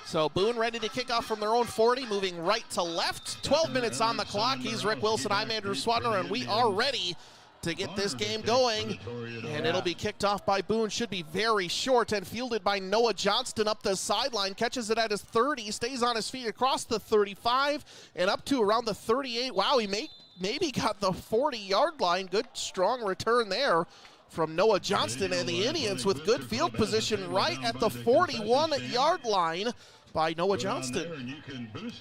So Boone ready to kick off from their own 40, moving right to left. 12 minutes on the clock. He's Rick Wilson. I'm Andrew Swadner, and we are ready to get this game going. And it'll be kicked off by Boone. Should be very short and fielded by Noah Johnston up the sideline. Catches it at his 30, stays on his feet across the 35 and up to around the 38. Wow, he maybe got the 40-yard line. Good, strong return there from Noah Johnston, and the Indians with good field position right at the 41-yard line by Noah Johnston.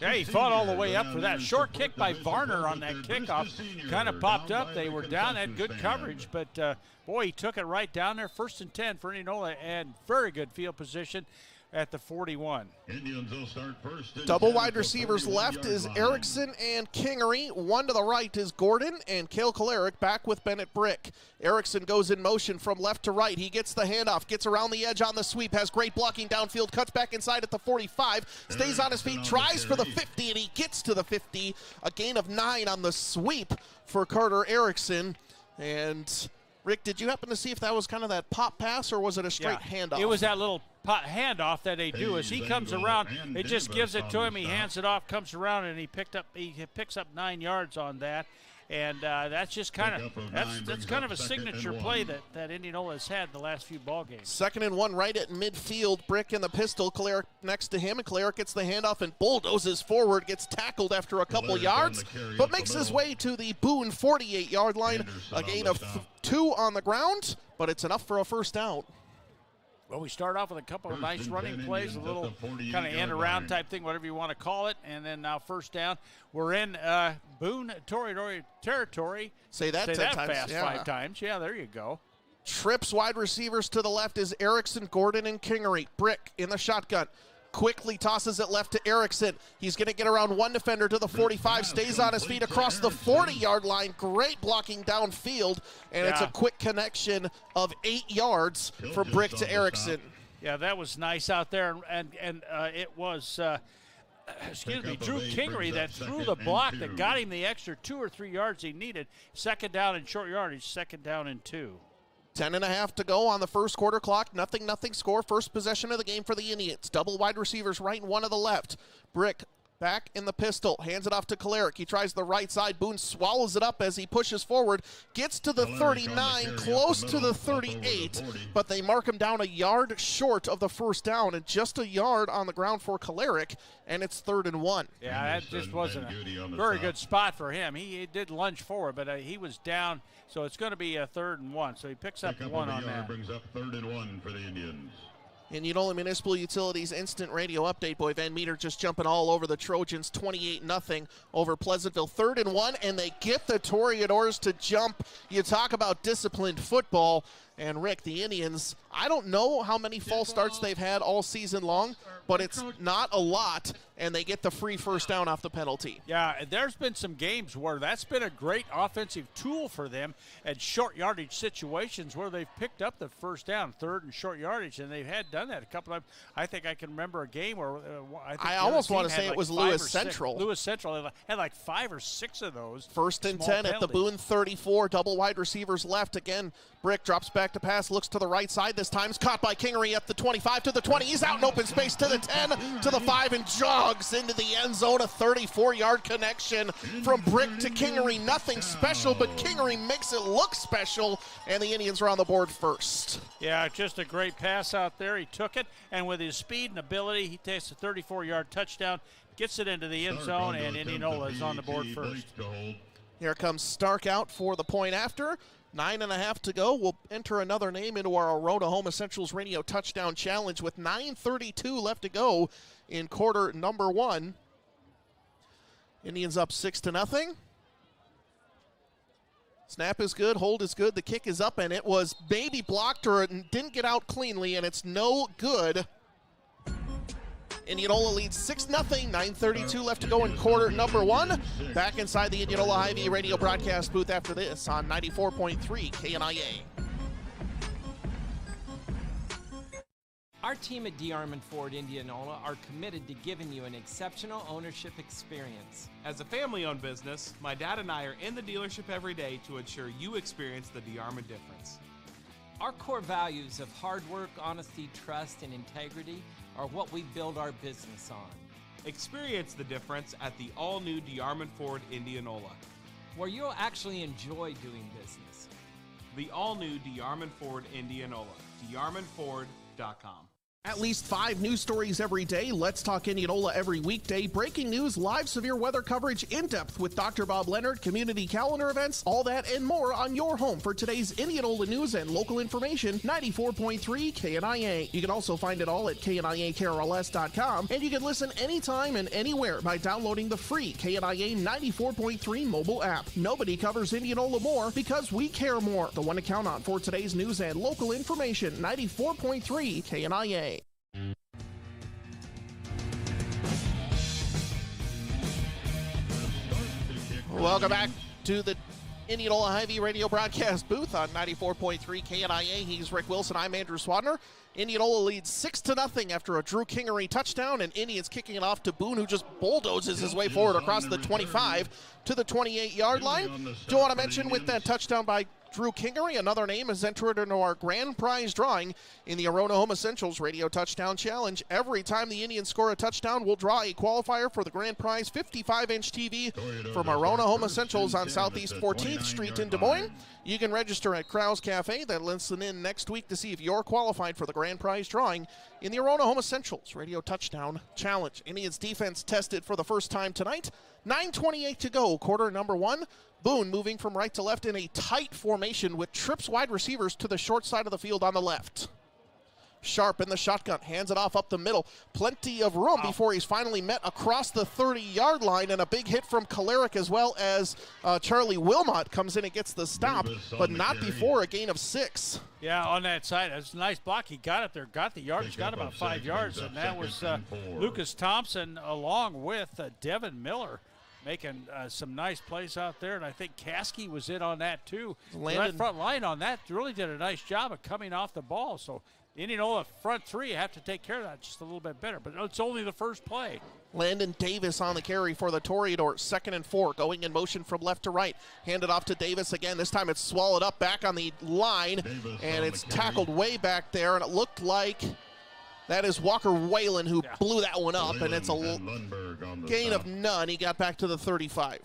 Yeah, he fought all the way up for that. Short kick by Varner on that kickoff. Kind of popped up. They were down, had good coverage, but boy, he took it right down there. 1st and 10 for Indianola, and very good field position at the 41. Indians will start first. Double wide receivers left is Erickson and Kingery. One to the right is Gordon, and Kale Kolaric back with Bennett Brick. Erickson goes in motion from left to right. He gets the handoff, gets around the edge on the sweep, has great blocking downfield, cuts back inside at the 45, stays on his feet, tries for the 50, and he gets to the 50. A gain of 9 on the sweep for Carter Erickson. And Rick, did you happen to see if that was kind of that pop pass, or was it a straight handoff? It was that little handoff that they do. As he comes around, it just gives it to him. He hands it off, comes around, and he picks up 9 yards on that. And that's just kind of a signature play that Indianola has had the last few ball games. 2nd and 1 right at midfield. Brick in the pistol. Kolaric next to him, and Kolaric gets the handoff and bulldozes forward. Gets tackled after a couple yards, but makes his way to the Boone 48-yard line. A gain of 2 on the ground, but it's enough for a first down. Well, we start off with a couple of nice running plays, a little kind of end-around type thing, whatever you want to call it, and then now first down. We're in Boone territory. Say that 10 times. Fast, yeah. 5 times. Yeah, there you go. Trips wide receivers to the left is Erickson, Gordon, and Kingery. Brick in the shotgun. Quickly tosses it left to Erickson. He's going to get around one defender to the 45, stays on his feet across the 40-yard line. Great blocking downfield, and it's a quick connection of 8 yards from Brick to Erickson. Yeah, that was nice out there, and it was, Drew Kingery that threw the block that got him the extra 2 or 3 yards he needed. 2nd down in short yardage, 2nd down and 2. 10.5 to go on the first quarter clock. Nothing score. First possession of the game for the Indians. Double wide receivers right and one to the left. Brick back in the pistol. Hands it off to Kolaric. He tries the right side. Boone swallows it up as he pushes forward. Gets to the 39, close to the 38, but they mark him down a yard short of the first down and just a yard on the ground for Kolaric, and it's 3rd and 1. Yeah, that just wasn't a very good spot for him. He did lunge forward, but he was down, so it's going to be a 3rd and 1. So he picks up 1 on that. Brings up 3rd and 1 for the Indians. Indianola Municipal Utilities instant radio update. Boy, Van Meter just jumping all over the Trojans, 28-0 over Pleasantville. 3rd and 1, and they get the Toreadors to jump. You talk about disciplined football. And Rick, the Indians, I don't know how many false starts they've had all season long, but it's not a lot, and they get the free first down off the penalty. Yeah, and there's been some games where that's been a great offensive tool for them at short yardage situations where they've picked up the first down, third and short yardage, and they've done that a couple of times. I think I can remember a game where I almost want to say it was Lewis Central. Lewis Central had like 5 or 6 of those. First and 10 at the Boone 34, double wide receivers left. Again, Brick drops back to pass, looks to the right side. This time is caught by Kingery at the 25 to the 20. He's out in open space to the 10 to the 5 and jogs into the end zone. A 34-yard connection from Brick to Kingery. Nothing special, but Kingery makes it look special, and the Indians are on the board first. Yeah, just a great pass out there. He took it, and with his speed and ability, he takes a 34-yard touchdown, gets it into the end zone, and Indianola is on the board first. Here comes Stark out for the point after. 9.5 to go. We'll enter another name into our Oronahoma Central's Radio Touchdown Challenge with 9:32 left to go in quarter number 1. Indians up 6-0. Snap is good, hold is good, the kick is up, and it was maybe blocked or it didn't get out cleanly, and it's no good. Indianola leads 6-0, 9:32 left to go in quarter number 1. Back inside the Indianola Hy-Vee radio broadcast booth after this on 94.3 KNIA. Our team at D. Armand Ford Indianola are committed to giving you an exceptional ownership experience. As a family-owned business, my dad and I are in the dealership every day to ensure you experience the D. Armand difference. Our core values of hard work, honesty, trust, and integrity are what we build our business on. Experience the difference at the all-new D. Armand Ford Indianola, where you'll actually enjoy doing business. The all-new D. Armand Ford Indianola, darmandford.com. At least 5 news stories every day. Let's Talk Indianola every weekday. Breaking news, live severe weather coverage in depth with Dr. Bob Leonard, community calendar events, all that and more on your home for today's Indianola news and local information. 94.3 KNIA. You can also find it all at KNIAKRLS.com, and you can listen anytime and anywhere by downloading the free KNIA 94.3 mobile app. Nobody covers Indianola more because we care more. The one to count on for today's news and local information. 94.3 KNIA. Welcome back to the Indianola Hy-Vee radio broadcast booth on 94.3 KNIA. He's Rick Wilson. I'm Andrew Swadner. Indianola leads 6-0 after a Drew Kingery touchdown, and Indians kicking it off to Boone, who just bulldozes his way forward across the 25 to the 28-yard line. Do want to mention with that touchdown by Drew Kingery, another name is entered into our grand prize drawing in the Oronahoma Central's Radio Touchdown Challenge. Every time the Indians score a touchdown, we'll draw a qualifier for the grand prize 55-inch TV from Oronahoma Central's on Southeast 14th Street in Des Moines. You can register at Krause Cafe. Then listen in next week to see if you're qualified for the grand prize drawing in the Oronahoma Central's Radio Touchdown Challenge. Indians defense tested for the first time tonight. 9:28 to go, quarter number 1. Boone moving from right to left in a tight formation with trips wide receivers to the short side of the field on the left. Sharp in the shotgun, hands it off up the middle. Plenty of room before he's finally met across the 30-yard line, and a big hit from Kalarick as well as Charlie Wilmot comes in and gets the stop, but not before a gain of 6. Yeah, on that side, it's a nice block. He got it there, got the yardage, got about 5 yards, and that was Lucas Thompson along with Devin Miller making some nice plays out there, and I think Caskey was in on that too. That front line on that really did a nice job of coming off the ball, so Indianola front 3 have to take care of that just a little bit better, but it's only the first play. Landon Davis on the carry for the Toreadors. 2nd and 4, going in motion from left to right. Handed off to Davis again. This time it's swallowed up back on the line, and it's tackled way back there, and it looked like that is Walker Whalen who blew that one up, and it's a gain of none. He got back to the 35.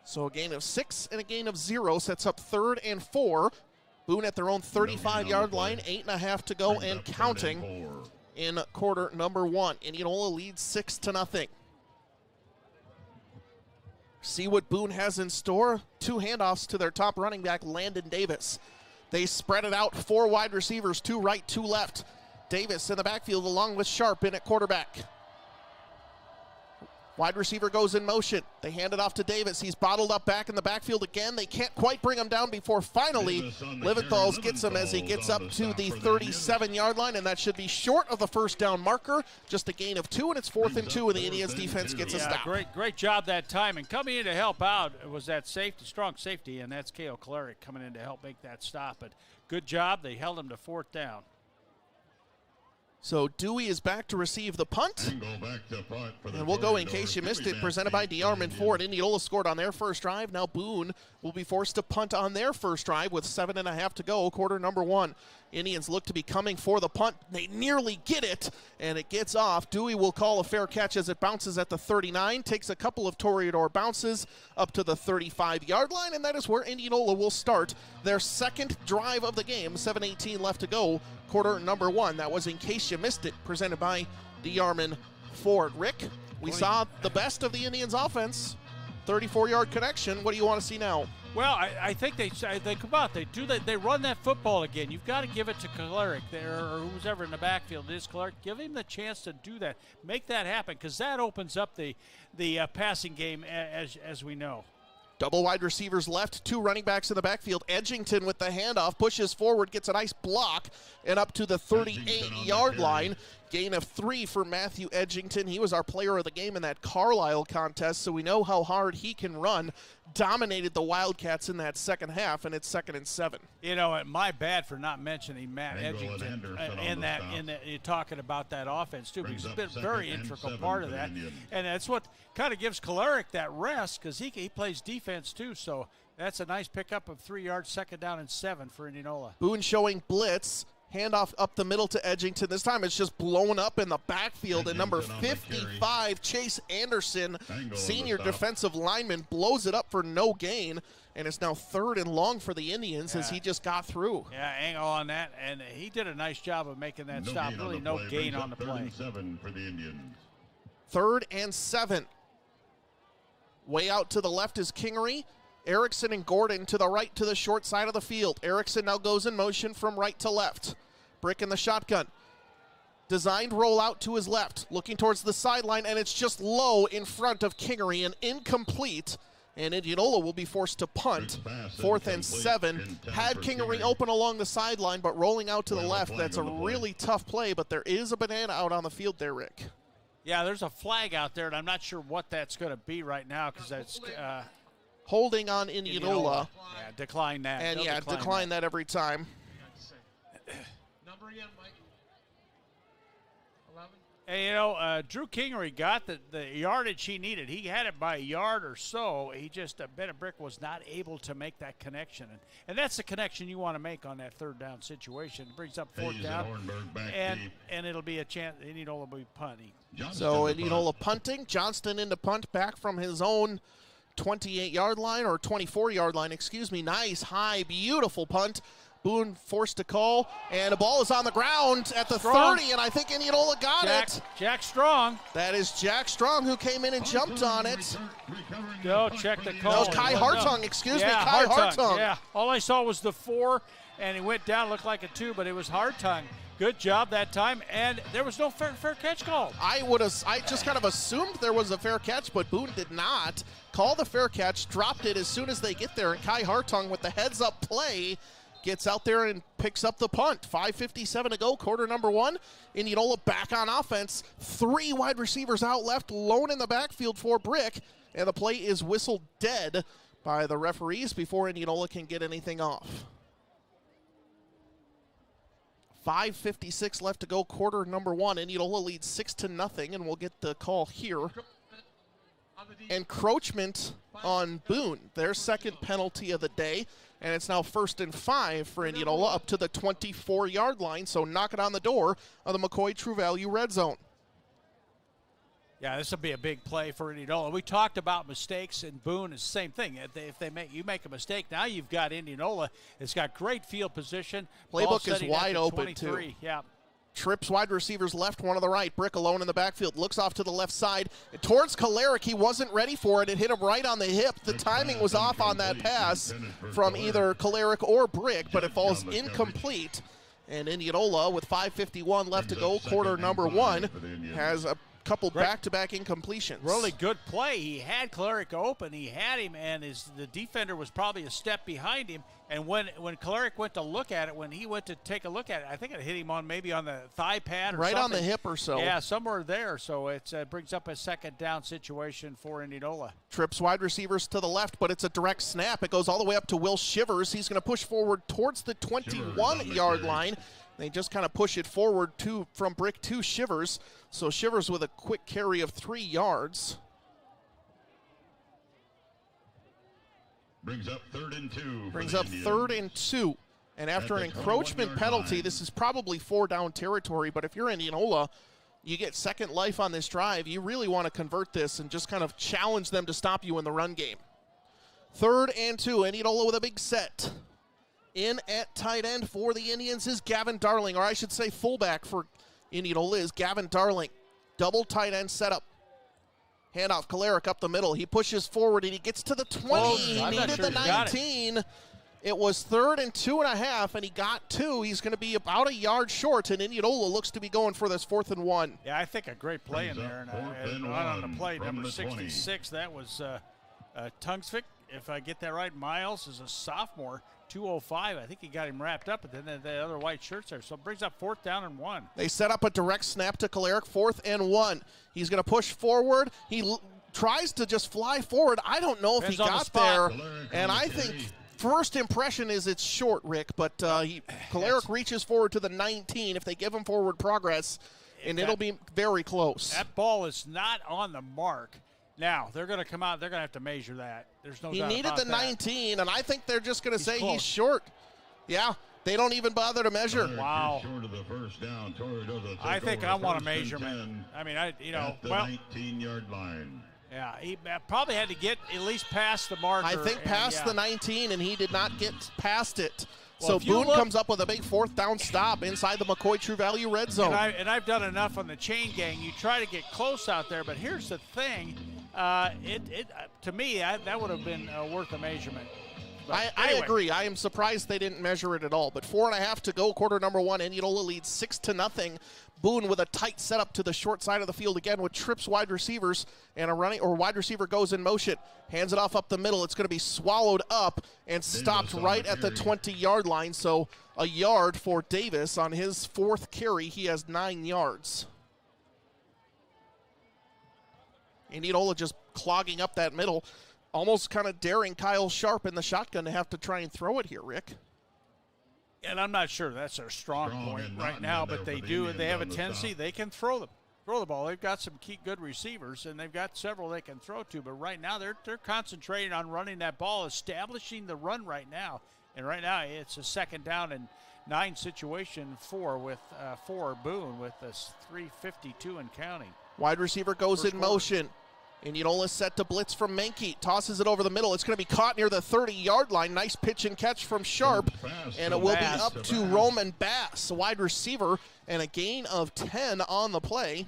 So a gain of 6 and a gain of 0 sets up 3rd and 4. Boone at their own 35-yard line, 8.5 to go and counting in quarter number 1. Indianola leads 6-0. See what Boone has in store. 2 handoffs to their top running back, Landon Davis. They spread it out, 4 wide receivers, 2 right, 2 left. Davis in the backfield along with Sharp in at quarterback. Wide receiver goes in motion. They hand it off to Davis. He's bottled up back in the backfield again. They can't quite bring him down before finally Liventhal's gets him as he gets up to the 37-yard line, and that should be short of the first down marker. Just a gain of 2, and it's 4th and 2, and the Indians defense gets a stop. Great job that time. And coming in to help out was that strong safety, and that's K.O. Kalarick coming in to help make that stop. But good job. They held him to 4th down. So Dewey is back to receive the punt. And we'll go in case you missed it. Presented by DeArmond Ford. Indianola scored on their first drive. Now Boone will be forced to punt on their first drive with 7.5 to go, quarter number 1. Indians look to be coming for the punt. They nearly get it, and it gets off. Dewey will call a fair catch as it bounces at the 39, takes a couple of Toreador bounces up to the 35-yard line, and that is where Indianola will start their second drive of the game. 7:18 left to go, quarter number 1. That was In Case You Missed It, presented by DeArmond Ford. Rick, we saw the best of the Indians' offense. 34-yard connection. What do you want to see now? Well, I think they come out. They run that football again. You've got to give it to Kalarick there, or who's ever in the backfield. It is Kalarick. Give him the chance to do that. Make that happen, because that opens up the passing game as we know. Double wide receivers left, 2 running backs in the backfield. Edgington with the handoff, pushes forward, gets a nice block, and up to the 38-yard line. Gain of 3 for Matthew Edgington. He was our player of the game in that Carlisle contest, so we know how hard he can run. Dominated the Wildcats in that second half, and it's 2nd and 7. You know, my bad for not mentioning Matt Edgington in that you're talking about that offense too, because he's been a very integral part of that, and that's what kind of gives Kalarick that rest, because he plays defense too. So that's a nice pickup of 3 yards, 2nd down and 7 for Indianola. Boone showing blitz. Handoff up the middle to Edgington. This time it's just blown up in the backfield, and number 55, Chase Anderson, senior defensive lineman, blows it up for no gain, and it's now 3rd and long for the Indians as he just got through. Yeah, angle on that, and he did a nice job of making that stop. Really no gain on the play. 3rd and 7. Way out to the left is Kingery. Erickson and Gordon to the right to the short side of the field. Erickson now goes in motion from right to left. Brick in the shotgun. Designed roll out to his left, looking towards the sideline, and it's just low in front of Kingery and incomplete. And Indianola will be forced to punt. 4th and 7. Had Kingery open along the sideline, but rolling out to the left. That's a really tough play, but there is a banana out on the field there, Rick. Yeah, there's a flag out there, and I'm not sure what that's going to be right now, because that's holding on Indianola. Yeah, decline that. And decline that every time. Number again, Mike. 11. And, you know, Drew Kingery got the yardage he needed. He had it by a yard or so. He just, Bennett Brick was not able to make that connection. And that's the connection you want to make on that 3rd down situation. It brings up 4th down. And it'll be a chance. Indianola will be punting. So Indianola punting. Johnston into punt back from his own 28-yard line, or 24-yard line, excuse me. Nice, high, beautiful punt. Boone forced to call, and the ball is on the ground at the 30, and I think Indianola got it. Jack Strong. That is Jack Strong who came in and jumped on it. Go check the call. That was Kai Hartung, excuse me, Kai Hartung. Yeah, all I saw was the 4, and he went down, looked like a 2, but it was Hartung. Good job that time, and there was no fair catch call. I just kind of assumed there was a fair catch, but Boone did not call the fair catch, dropped it as soon as they get there, and Kai Hartung with the heads-up play gets out there and picks up the punt. 5:57 to go, quarter number 1. Indianola back on offense. 3 wide receivers out left, lone in the backfield for Brick, and the play is whistled dead by the referees before Indianola can get anything off. 5:56 left to go, quarter number 1. Indianola leads 6-0, and we'll get the call here. Encroachment on Boone, their second penalty of the day, and it's now 1st and 5 for Indianola up to the 24-yard line, so knock it on the door of the McCoy True Value red zone. Yeah, this will be a big play for Indianola. We talked about mistakes, and Boone is the same thing. If you make a mistake, now you've got Indianola. It's got great field position. Playbook is wide open, too. Yeah. Trips wide receivers left, one to the right. Brick alone in the backfield. Looks off to the left side. Towards Kalarick. He wasn't ready for it. It hit him right on the hip. The timing was off on that pass from either Kalarick or Brick, but it falls incomplete. And Indianola, with 5:51 left to go, quarter number 1, has a couple back-to-back incompletions. Really good play. He had Cleric open. He had him, and the defender was probably a step behind him. And when Cleric went to look at it, when he went to take a look at it, I think it hit him maybe on the thigh pad or right something. On the hip or so. Yeah, somewhere there. So it brings up a second down situation for Indianola. Trips wide receivers to the left, but it's a direct snap. It goes all the way up to Will Shivers. He's going to push forward towards the 21-yard line. They just kind of push it forward from Brick to Shivers. So Shivers with a quick carry of 3 yards. Brings up 3rd and 2. Brings up 3rd and 2. And after an encroachment penalty, this is probably 4-down territory. But if you're Indianola, you get second life on this drive. You really want to convert this and just kind of challenge them to stop you in the run game. 3rd and 2. Indianola with a big set. In at tight end for the Indians is Gavin Darling, or I should say fullback for Indianola is Gavin Darling. Double tight end setup. Handoff, Choleric up the middle. He pushes forward and he gets to the 20. He needed the 19. It was 3rd and 2.5, and he got 2. He's going to be about a yard short, and Indianola looks to be going for this 4th and 1. Yeah, I think a great play in there. And on the play, number 66, that was Tungsvik. If I get that right, Miles is a sophomore, 205. I think he got him wrapped up, but then the other white shirts there. So it brings up 4th down and 1. They set up a direct snap to Choleric, 4th and 1. He's going to push forward. He tries to just fly forward. I don't know if he got there. And I think first impression is it's short, Rick, but Choleric reaches forward to the 19 if they give him forward progress, and it'll be very close. That ball is not on the mark. Now, they're going to come out. They're going to have to measure that. There's no doubt about that. He needed the 19, and I think they're just going to say he's short. Yeah, they don't even bother to measure. Wow. Short of the first down. I think I want a measurement. I mean, at the 19-yard line. Yeah, he probably had to get at least past the marker. I think past the 19, and he did not get past it. Well, so Boone comes up with a big 4th down stop inside the McCoy True Value red zone. And I've done enough on the chain gang. You try to get close out there, but here's the thing. To me, that would have been worth a measurement. Anyway. I agree. I am surprised they didn't measure it at all. But 4.5 to go, quarter number 1. Indianola leads 6-0. Boone with a tight setup to the short side of the field again with trips wide receivers, and a wide receiver goes in motion, hands it off up the middle. It's going to be swallowed up and stopped right at the 20-yard line. So a yard for Davis on his 4th carry. He has 9 yards. Indianola just clogging up that middle, almost kind of daring Kyle Sharp in the shotgun to have to try and throw it here, Rick. And I'm not sure that's their strong point right now, but they do. They have a tendency. They can throw the ball. They've got some good receivers, and they've got several they can throw to. But right now, they're concentrating on running that ball, establishing the run right now. And right now, it's a 2nd down and 9 situation for Boone with this 3:52 and counting. Wide receiver goes in motion. Indianola set to blitz from Menke. Tosses it over the middle. It's going to be caught near the 30-yard line. Nice pitch and catch from Sharp. And it will be up to Roman Bass, wide receiver, and a gain of 10 on the play.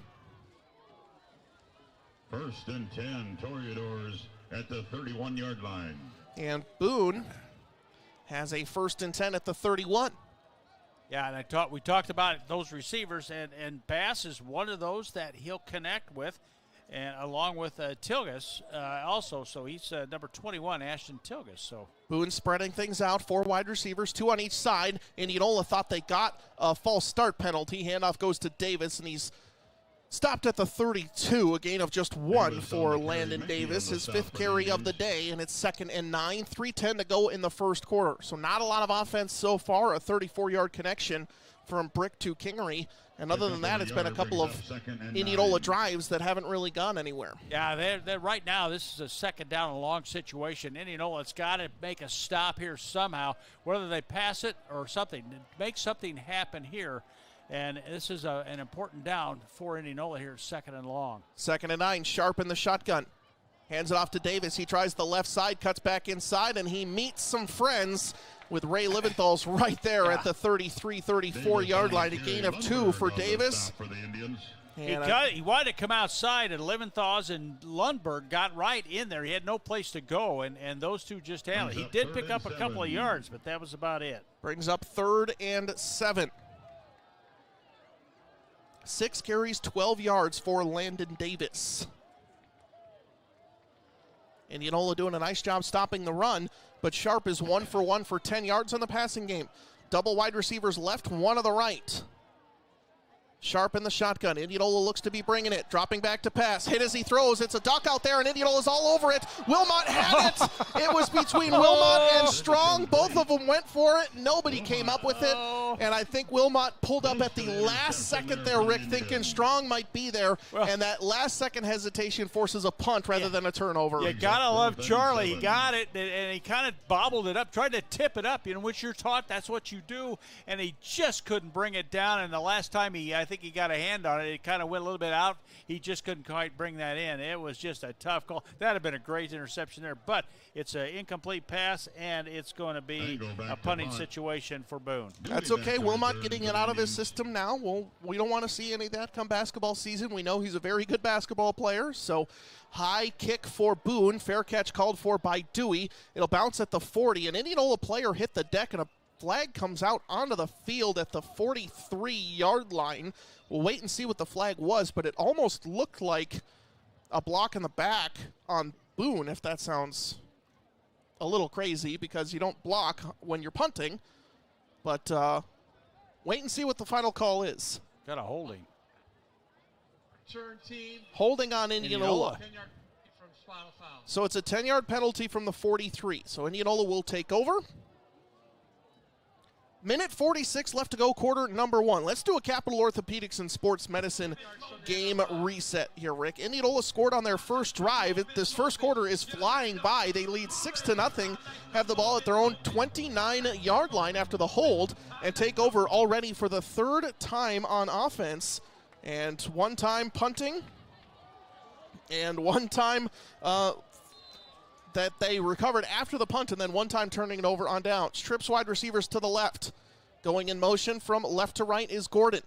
1st and 10, Toreadors at the 31-yard line. And Boone has a 1st and 10 at the 31. Yeah, and we talked about those receivers, and Bass is one of those that he'll connect with, and along with Tilgus also. So he's number 21, Ashton Tilgus. So Boone spreading things out, 4 wide receivers, 2 on each side. Indianola thought they got a false start penalty. Handoff goes to Davis, and he's stopped at the 32, a gain of just 1 for Landon Davis, his 5th carry of the day, and it's 2nd and 9, 3:10 to go in the 1st quarter. So not a lot of offense so far, a 34-yard connection from Brick to Kingery. And other than that, it's been a couple of Indianola drives that haven't really gone anywhere. Yeah, they're right now, this is a 2nd down and long situation. Indianola's got to make a stop here somehow, whether they pass it or something. Make something happen here. And this is an important down for Indianola here, 2nd and long. 2nd and 9, Sharp in the shotgun. Hands it off to Davis. He tries the left side, cuts back inside, and he meets some friends with Ray Liventhal's right there at the 33, 34-yard line. A gain of 2 for Davis. He wanted to come outside, and Liventhal's and Lundberg got right in there. He had no place to go, and those two just handled it. He did pick up a couple of yards, but that was about it. Brings up 3rd and 7. 6 carries, 12 yards for Landon Davis. Indianola doing a nice job stopping the run, but Sharp is 1 for 1 for 10 yards on the passing game. Double wide receivers left, one to the right. Sharp in the shotgun. Indianola looks to be bringing it. Dropping back to pass. Hit as he throws. It's a duck out there, and Indianola's all over it. Wilmot had it. It was between Wilmot and Strong. Both of them went for it. Nobody came up with it. And I think Wilmot pulled up at the last second there, Rick, thinking Strong might be there. And that last second hesitation forces a punt rather than a turnover. You got to love Charlie. He got it, and he kind of bobbled it up, tried to tip it up, which you're taught that's what you do. And he just couldn't bring it down. And the last time I think he got a hand on it. It kind of went a little bit out. He just couldn't quite bring that in. It was just a tough call. That would have been a great interception there, but it's an incomplete pass, and it's going to be a punting situation for Boone. That's okay. Wilmot getting it out of his system now. Well, we don't want to see any of that come basketball season. We know he's a very good basketball player, so high kick for Boone. Fair catch called for by Dewey. It'll bounce at the 40. An Indianola player hit the deck, and a flag comes out onto the field at the 43-yard line. We'll wait and see what the flag was, but it almost looked like a block in the back on Boone, if that sounds a little crazy, because you don't block when you're punting. But wait and see what the final call is. Got a holding. Holding on Indianola. So it's a 10-yard penalty from the 43. So Indianola will take over. Minute 46 left to go, quarter number 1. Let's do a Capital Orthopedics and Sports Medicine game reset here, Rick. Indianola scored on their first drive. This first quarter is flying by. They lead 6-0, have the ball at their own 29-yard line after the hold, and take over already for the 3rd time on offense. And 1 time punting, and 1 time that they recovered after the punt, and then 1 time turning it over on downs. Trips wide receivers to the left. Going in motion from left to right is Gordon.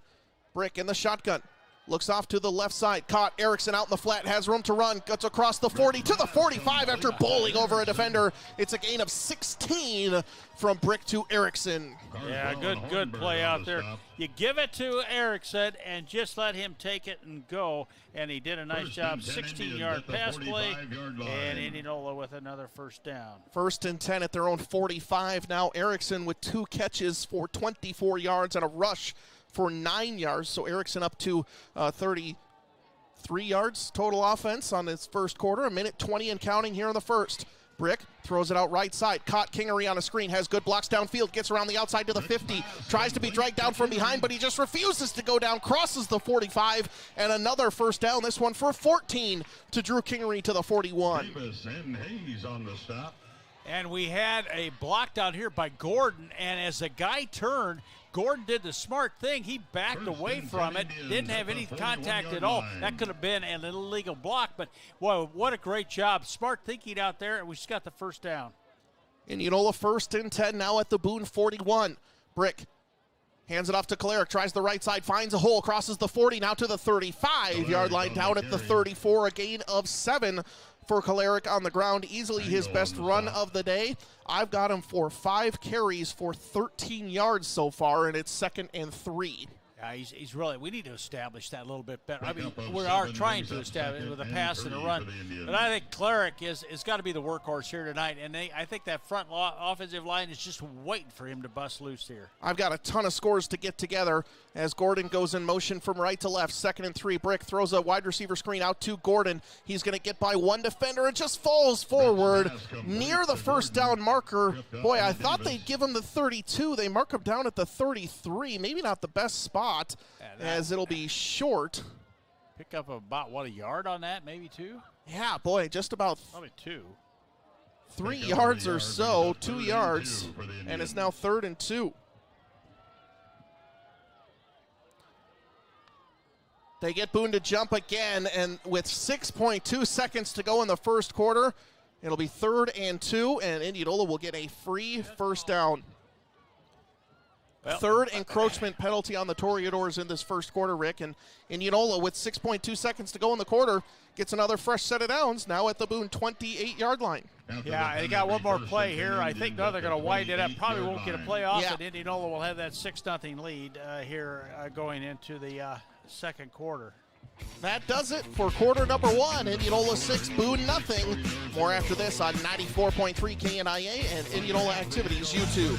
Brick in the shotgun. Looks off to the left side. Caught. Erickson out in the flat. Has room to run. Gets across the 40 to the 45 after bowling over a defender. It's a gain of 16 from Brick to Erickson. Yeah, good play out there. You give it to Erickson and just let him take it and go. And he did a nice job. 16-yard pass play. And Indianola with another first down. 1st and 10 at their own 45 now. Erickson with 2 catches for 24 yards and a rush for 9 yards. So Erickson up to 33 yards total offense on his first quarter. A minute 20 and counting here in the first. Brick throws it out right side. Caught. Kingery on a screen. Has good blocks downfield. Gets around the outside to the 50. Tries to be dragged down from behind, but he just refuses to go down. Crosses the 45. And another first down. This one for 14 to Drew Kingery to the 41. Davis and Hayes on the stop. And we had a block down here by Gordon. And as the guy turned, Gordon did the smart thing. He backed away from it, didn't have any contact at all. That could have been an illegal block, but whoa, what a great job. Smart thinking out there, and we just got the first down. Indianola 1st and 10 now at the Boone 41. Brick hands it off to Kalarick, tries the right side, finds a hole, crosses the 40, now to the 35-yard line, down at the 34, a gain of 7 for Kalarick on the ground. Easily his best run of the day. I've got him for 5 carries for 13 yards so far, and it's 2nd and 3. Yeah, he's really, we need to establish that a little bit better. I mean, we are trying to establish it with a pass and a run. But I think Kalarick is got to be the workhorse here tonight. And I think that front offensive line is just waiting for him to bust loose here. I've got a ton of scores to get together as Gordon goes in motion from right to left. 2nd and 3. Brick throws a wide receiver screen out to Gordon. He's going to get by 1 defender and just falls forward near the first down marker. Boy, I thought they'd give him the 32. They mark him down at the 33. Maybe not the best spot. As it'll be short. Pick up about, a yard on that, maybe 2? Yeah, boy, just about probably 2. 3 yards or so, 2 yards, and it's now 3rd and 2. They get Boone to jump again, and with 6.2 seconds to go in the first quarter, it'll be 3rd and 2, and Indianola will get a free first down. Well, 3rd encroachment penalty on the Toreadors in this first quarter, Rick. And Indianola, with 6.2 seconds to go in the quarter, gets another fresh set of downs now at the Boone 28-yard line. Yeah, they got one more play here. I think now they're going to wind it up. Probably won't get a play off, and Indianola will have that 6-0 lead here going into the second quarter. That does it for quarter number one. Indianola 6, Boone nothing. More after this on 94.3 KNIA and Indianola Activities YouTube.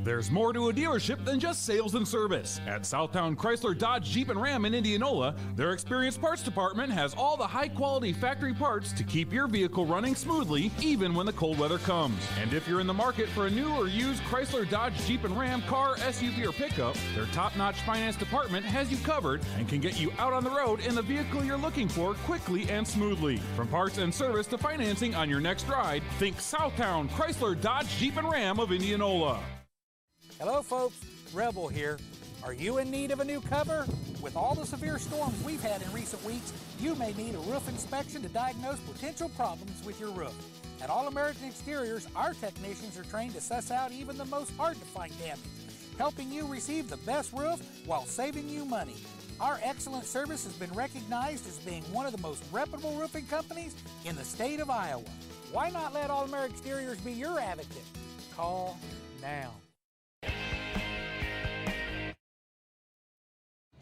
There's more to a dealership than just sales and service. At Southtown Chrysler Dodge Jeep and Ram in Indianola, their experienced parts department has all the high-quality factory parts to keep your vehicle running smoothly, even when the cold weather comes. And if you're in the market for a new or used Chrysler Dodge Jeep and Ram car, SUV, or pickup, their top-notch finance department has you covered and can get you out on the road in the vehicle you're looking for quickly and smoothly. From parts and service to financing on your next ride, think Southtown Chrysler Dodge Jeep and Ram of Indianola. Hello folks, Rebel here. Are you in need of a new cover? With all the severe storms we've had in recent weeks, you may need a roof inspection to diagnose potential problems with your roof. At All American Exteriors, our technicians are trained to suss out even the most hard-to-find damage, helping you receive the best roof while saving you money. Our excellent service has been recognized as being one of the most reputable roofing companies in the state of Iowa. Why not let All American Exteriors be your advocate? Call now.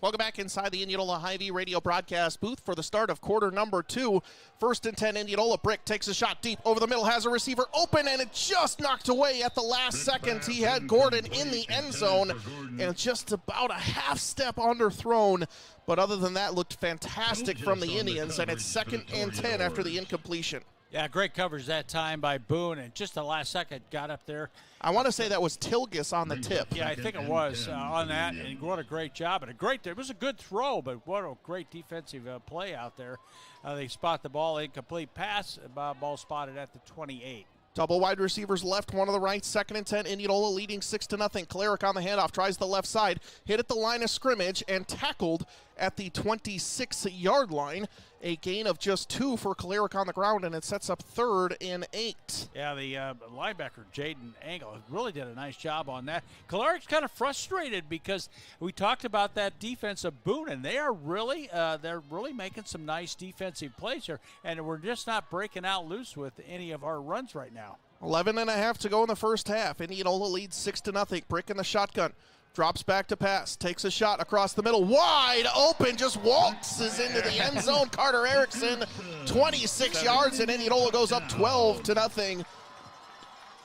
Welcome back inside the Indianola Hy-Vee radio broadcast booth for the start of quarter number two. 1st and 10, Indianola. Brick takes a shot deep over the middle, has a receiver open, and it just knocked away at the last second. He had Gordon in the end zone, and just about a half step underthrown. But other than that, looked fantastic from the Indians, and it's 2nd and 10 after the incompletion. Yeah, great coverage that time by Boone, and just the last second got up there. I want to say that was Tilgus on the tip. Yeah, I think it was on that, and what a great job. And it was a good throw, but what a great defensive play out there. They spot the ball, incomplete pass, ball spotted at the 28. Double wide receivers left, one on the right, 2nd and 10, Indianola leading 6-0. Klarick on the handoff, tries the left side, hit at the line of scrimmage, and tackled at the 26-yard line. A gain of just 2 for Klarick on the ground, and it sets up 3rd and 8. Yeah, the linebacker, Jaden Angle, really did a nice job on that. Klarick's kind of frustrated because we talked about that defense of Boone, and they are really they're really making some nice defensive plays here, and we're just not breaking out loose with any of our runs right now. 11.5 to go in the first half. Indianola leads 6-0. Brick in the shotgun. Drops back to pass, takes a shot across the middle, wide open, just waltzes into the end zone. Carter Erickson, 26 yards, and Indianola goes up 12-0.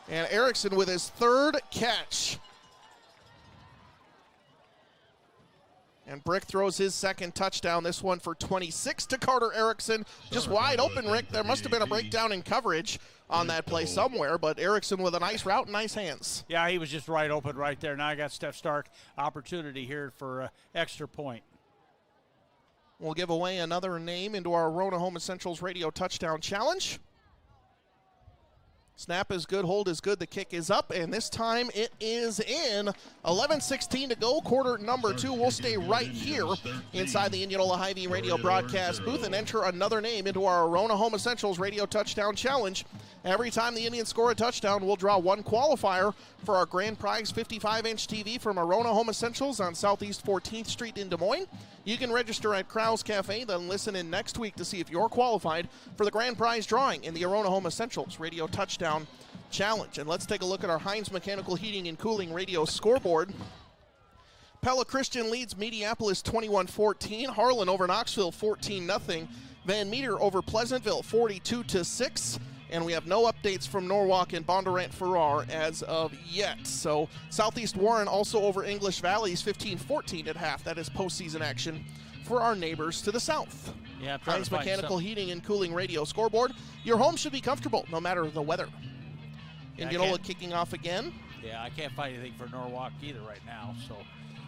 And Erickson with his 3rd catch. And Brick throws his 2nd touchdown, this one for 26 to Carter Erickson. Just wide open, Rick. There must have been a breakdown in coverage on that play somewhere, but Erickson with a nice route and nice hands. Yeah, he was just right open right there. Now I got Steph Stark opportunity here for extra point. We'll give away another name into our Rona Home Essentials Radio Touchdown Challenge. Snap is good, hold is good, the kick is up, and this time it is in. 11:16 to go, quarter number 2. We'll stay right here inside the Indianola Hy-Vee radio broadcast booth and enter another name into our Rona Home Essentials Radio Touchdown Challenge. Every time the Indians score a touchdown, we'll draw one qualifier for our grand prize 55-inch TV from Arona Home Essentials on Southeast 14th Street in Des Moines. You can register at Krau's Cafe, then listen in next week to see if you're qualified for the grand prize drawing in the Arona Home Essentials Radio Touchdown Challenge. And let's take a look at our Heinz Mechanical Heating and Cooling radio scoreboard. Pella Christian leads Mediapolis 21-14. Harlan over Knoxville 14-0. Van Meter over Pleasantville 42-6. And we have no updates from Norwalk and Bondurant Farrar as of yet. So Southeast Warren also over English Valleys 15-14 at half. That is postseason action for our neighbors to the south. Yeah, Heinz Mechanical Heating and Cooling radio scoreboard. Your home should be comfortable no matter the weather. Indianola kicking off again. Yeah, I can't find anything for Norwalk either right now. So,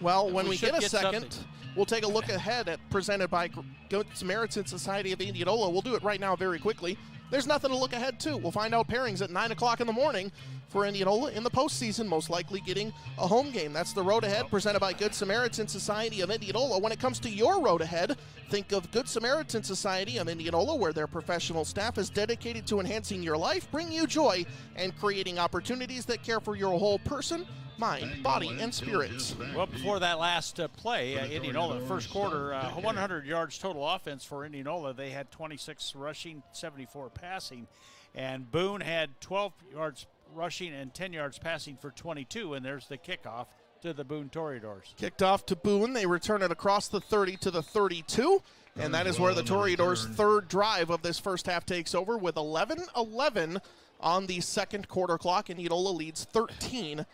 well, when we get a second, we'll take a look ahead at presented by Good Samaritan Society of Indianola. We'll do it right now very quickly. There's nothing to look ahead to. We'll find out pairings at 9 o'clock in the morning for Indianola in the postseason, most likely getting a home game. That's the road ahead presented by Good Samaritan Society of Indianola. When it comes to your road ahead, think of Good Samaritan Society of Indianola, where their professional staff is dedicated to enhancing your life, bringing you joy, and creating opportunities that care for your whole person, mind, body, and spirit. Well, before that last play, Indianola, first quarter, 100 yards total offense for Indianola. They had 26 rushing, 74 passing, and Boone had 12 yards rushing and 10 yards passing for 22, and there's the kickoff. to the Boone Toreadors. Kicked off to Boone. They return it across the 30 to the 32. And that is where the Toreadors' third drive of this first half takes over with 11-11 on the second quarter clock. Indianola leads 13-0.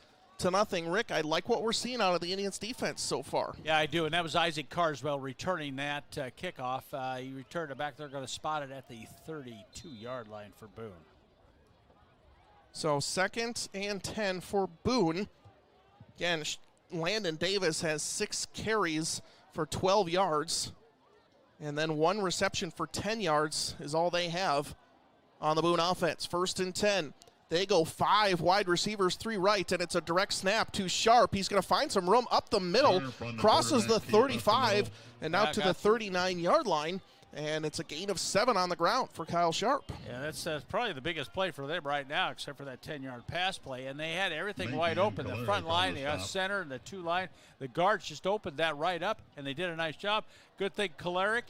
Rick, I like what we're seeing out of the Indians' defense so far. Yeah, I do, and that was Isaac Carswell returning that kickoff. He returned it back. They're going to spot it at the 32-yard line for Boone. So 2nd and 10 for Boone. Again, Landon Davis has 6 carries for 12 yards. And then 1 reception for 10 yards is all they have on the Boone offense. 1st and 10. They go 5 wide receivers, 3 right, and it's a direct snap to Sharp. He's going to find some room up the middle, crosses the 35, and out to the 39-yard line. And it's a gain of 7 on the ground for Kyle Sharp. Yeah, that's probably the biggest play for them right now, except for that 10-yard pass play. And they had everything wide open. The front line, the center, and the 2 line. The guards just opened that right up, and they did a nice job. Good thing Kalarick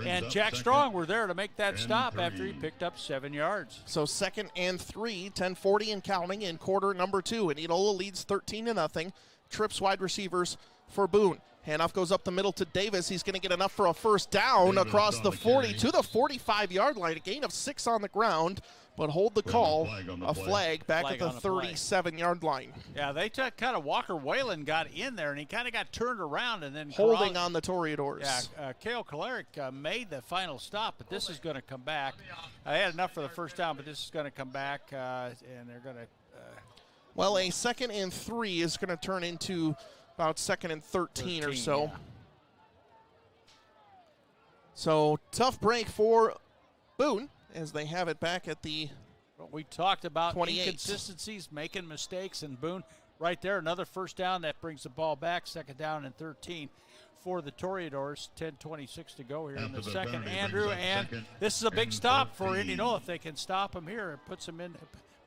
and Jack Strong were there to make that stop after he picked up 7 yards. So 2nd and 3, 10:40 and counting in quarter number 2. Indianola leads 13-0. Trips wide receivers for Boone. Handoff goes up the middle to Davis. He's going to get enough for a first down across the 40 to the 45-yard line. A gain of 6 on the ground, but hold the call. A flag back at the 37-yard line. Yeah, they took kind of Walker Whalen got in there, and he kind of got turned around and then holding on the Toreadors. Yeah, Cale Kalarick made the final stop, but this is going to come back. I had enough for the first down, but this is going to come back, and they're going to. Well, a 2nd and 3 is going to turn into about 2nd and 13 or so. Yeah. So tough break for Boone as they have it back at the we talked about 28. Inconsistencies, making mistakes, and Boone right there, another first down. That brings the ball back, 2nd down and 13 for the Toreadors. 10:26 to go here in the second. Andrew, and this is a big stop for Indianola. If they can stop them here, it puts them in.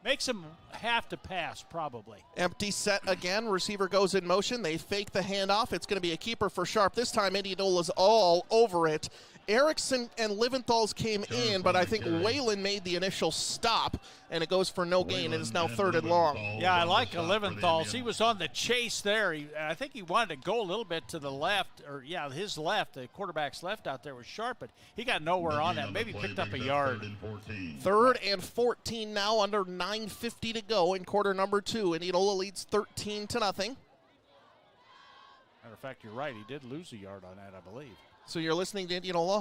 Makes them have to pass, probably. Empty set again. Receiver goes in motion. They fake the handoff. It's going to be a keeper for Sharp. This time, Indianola's all over it. Erickson and Liventhal's came in, but I think Whalen made the initial stop, and it goes for no gain. It is now 3rd and long. Yeah, I like Liventhal's. He was on the chase there. I think he wanted to go a little bit to the left, or his left, the quarterback's left out there was Sharp, but he got nowhere on that. Maybe picked up a yard. 3rd and 14 now, under 9:50 to go in quarter number 2. Indianola leads 13-0. Matter of fact, you're right. He did lose a yard on that, I believe. So you're listening to Indianola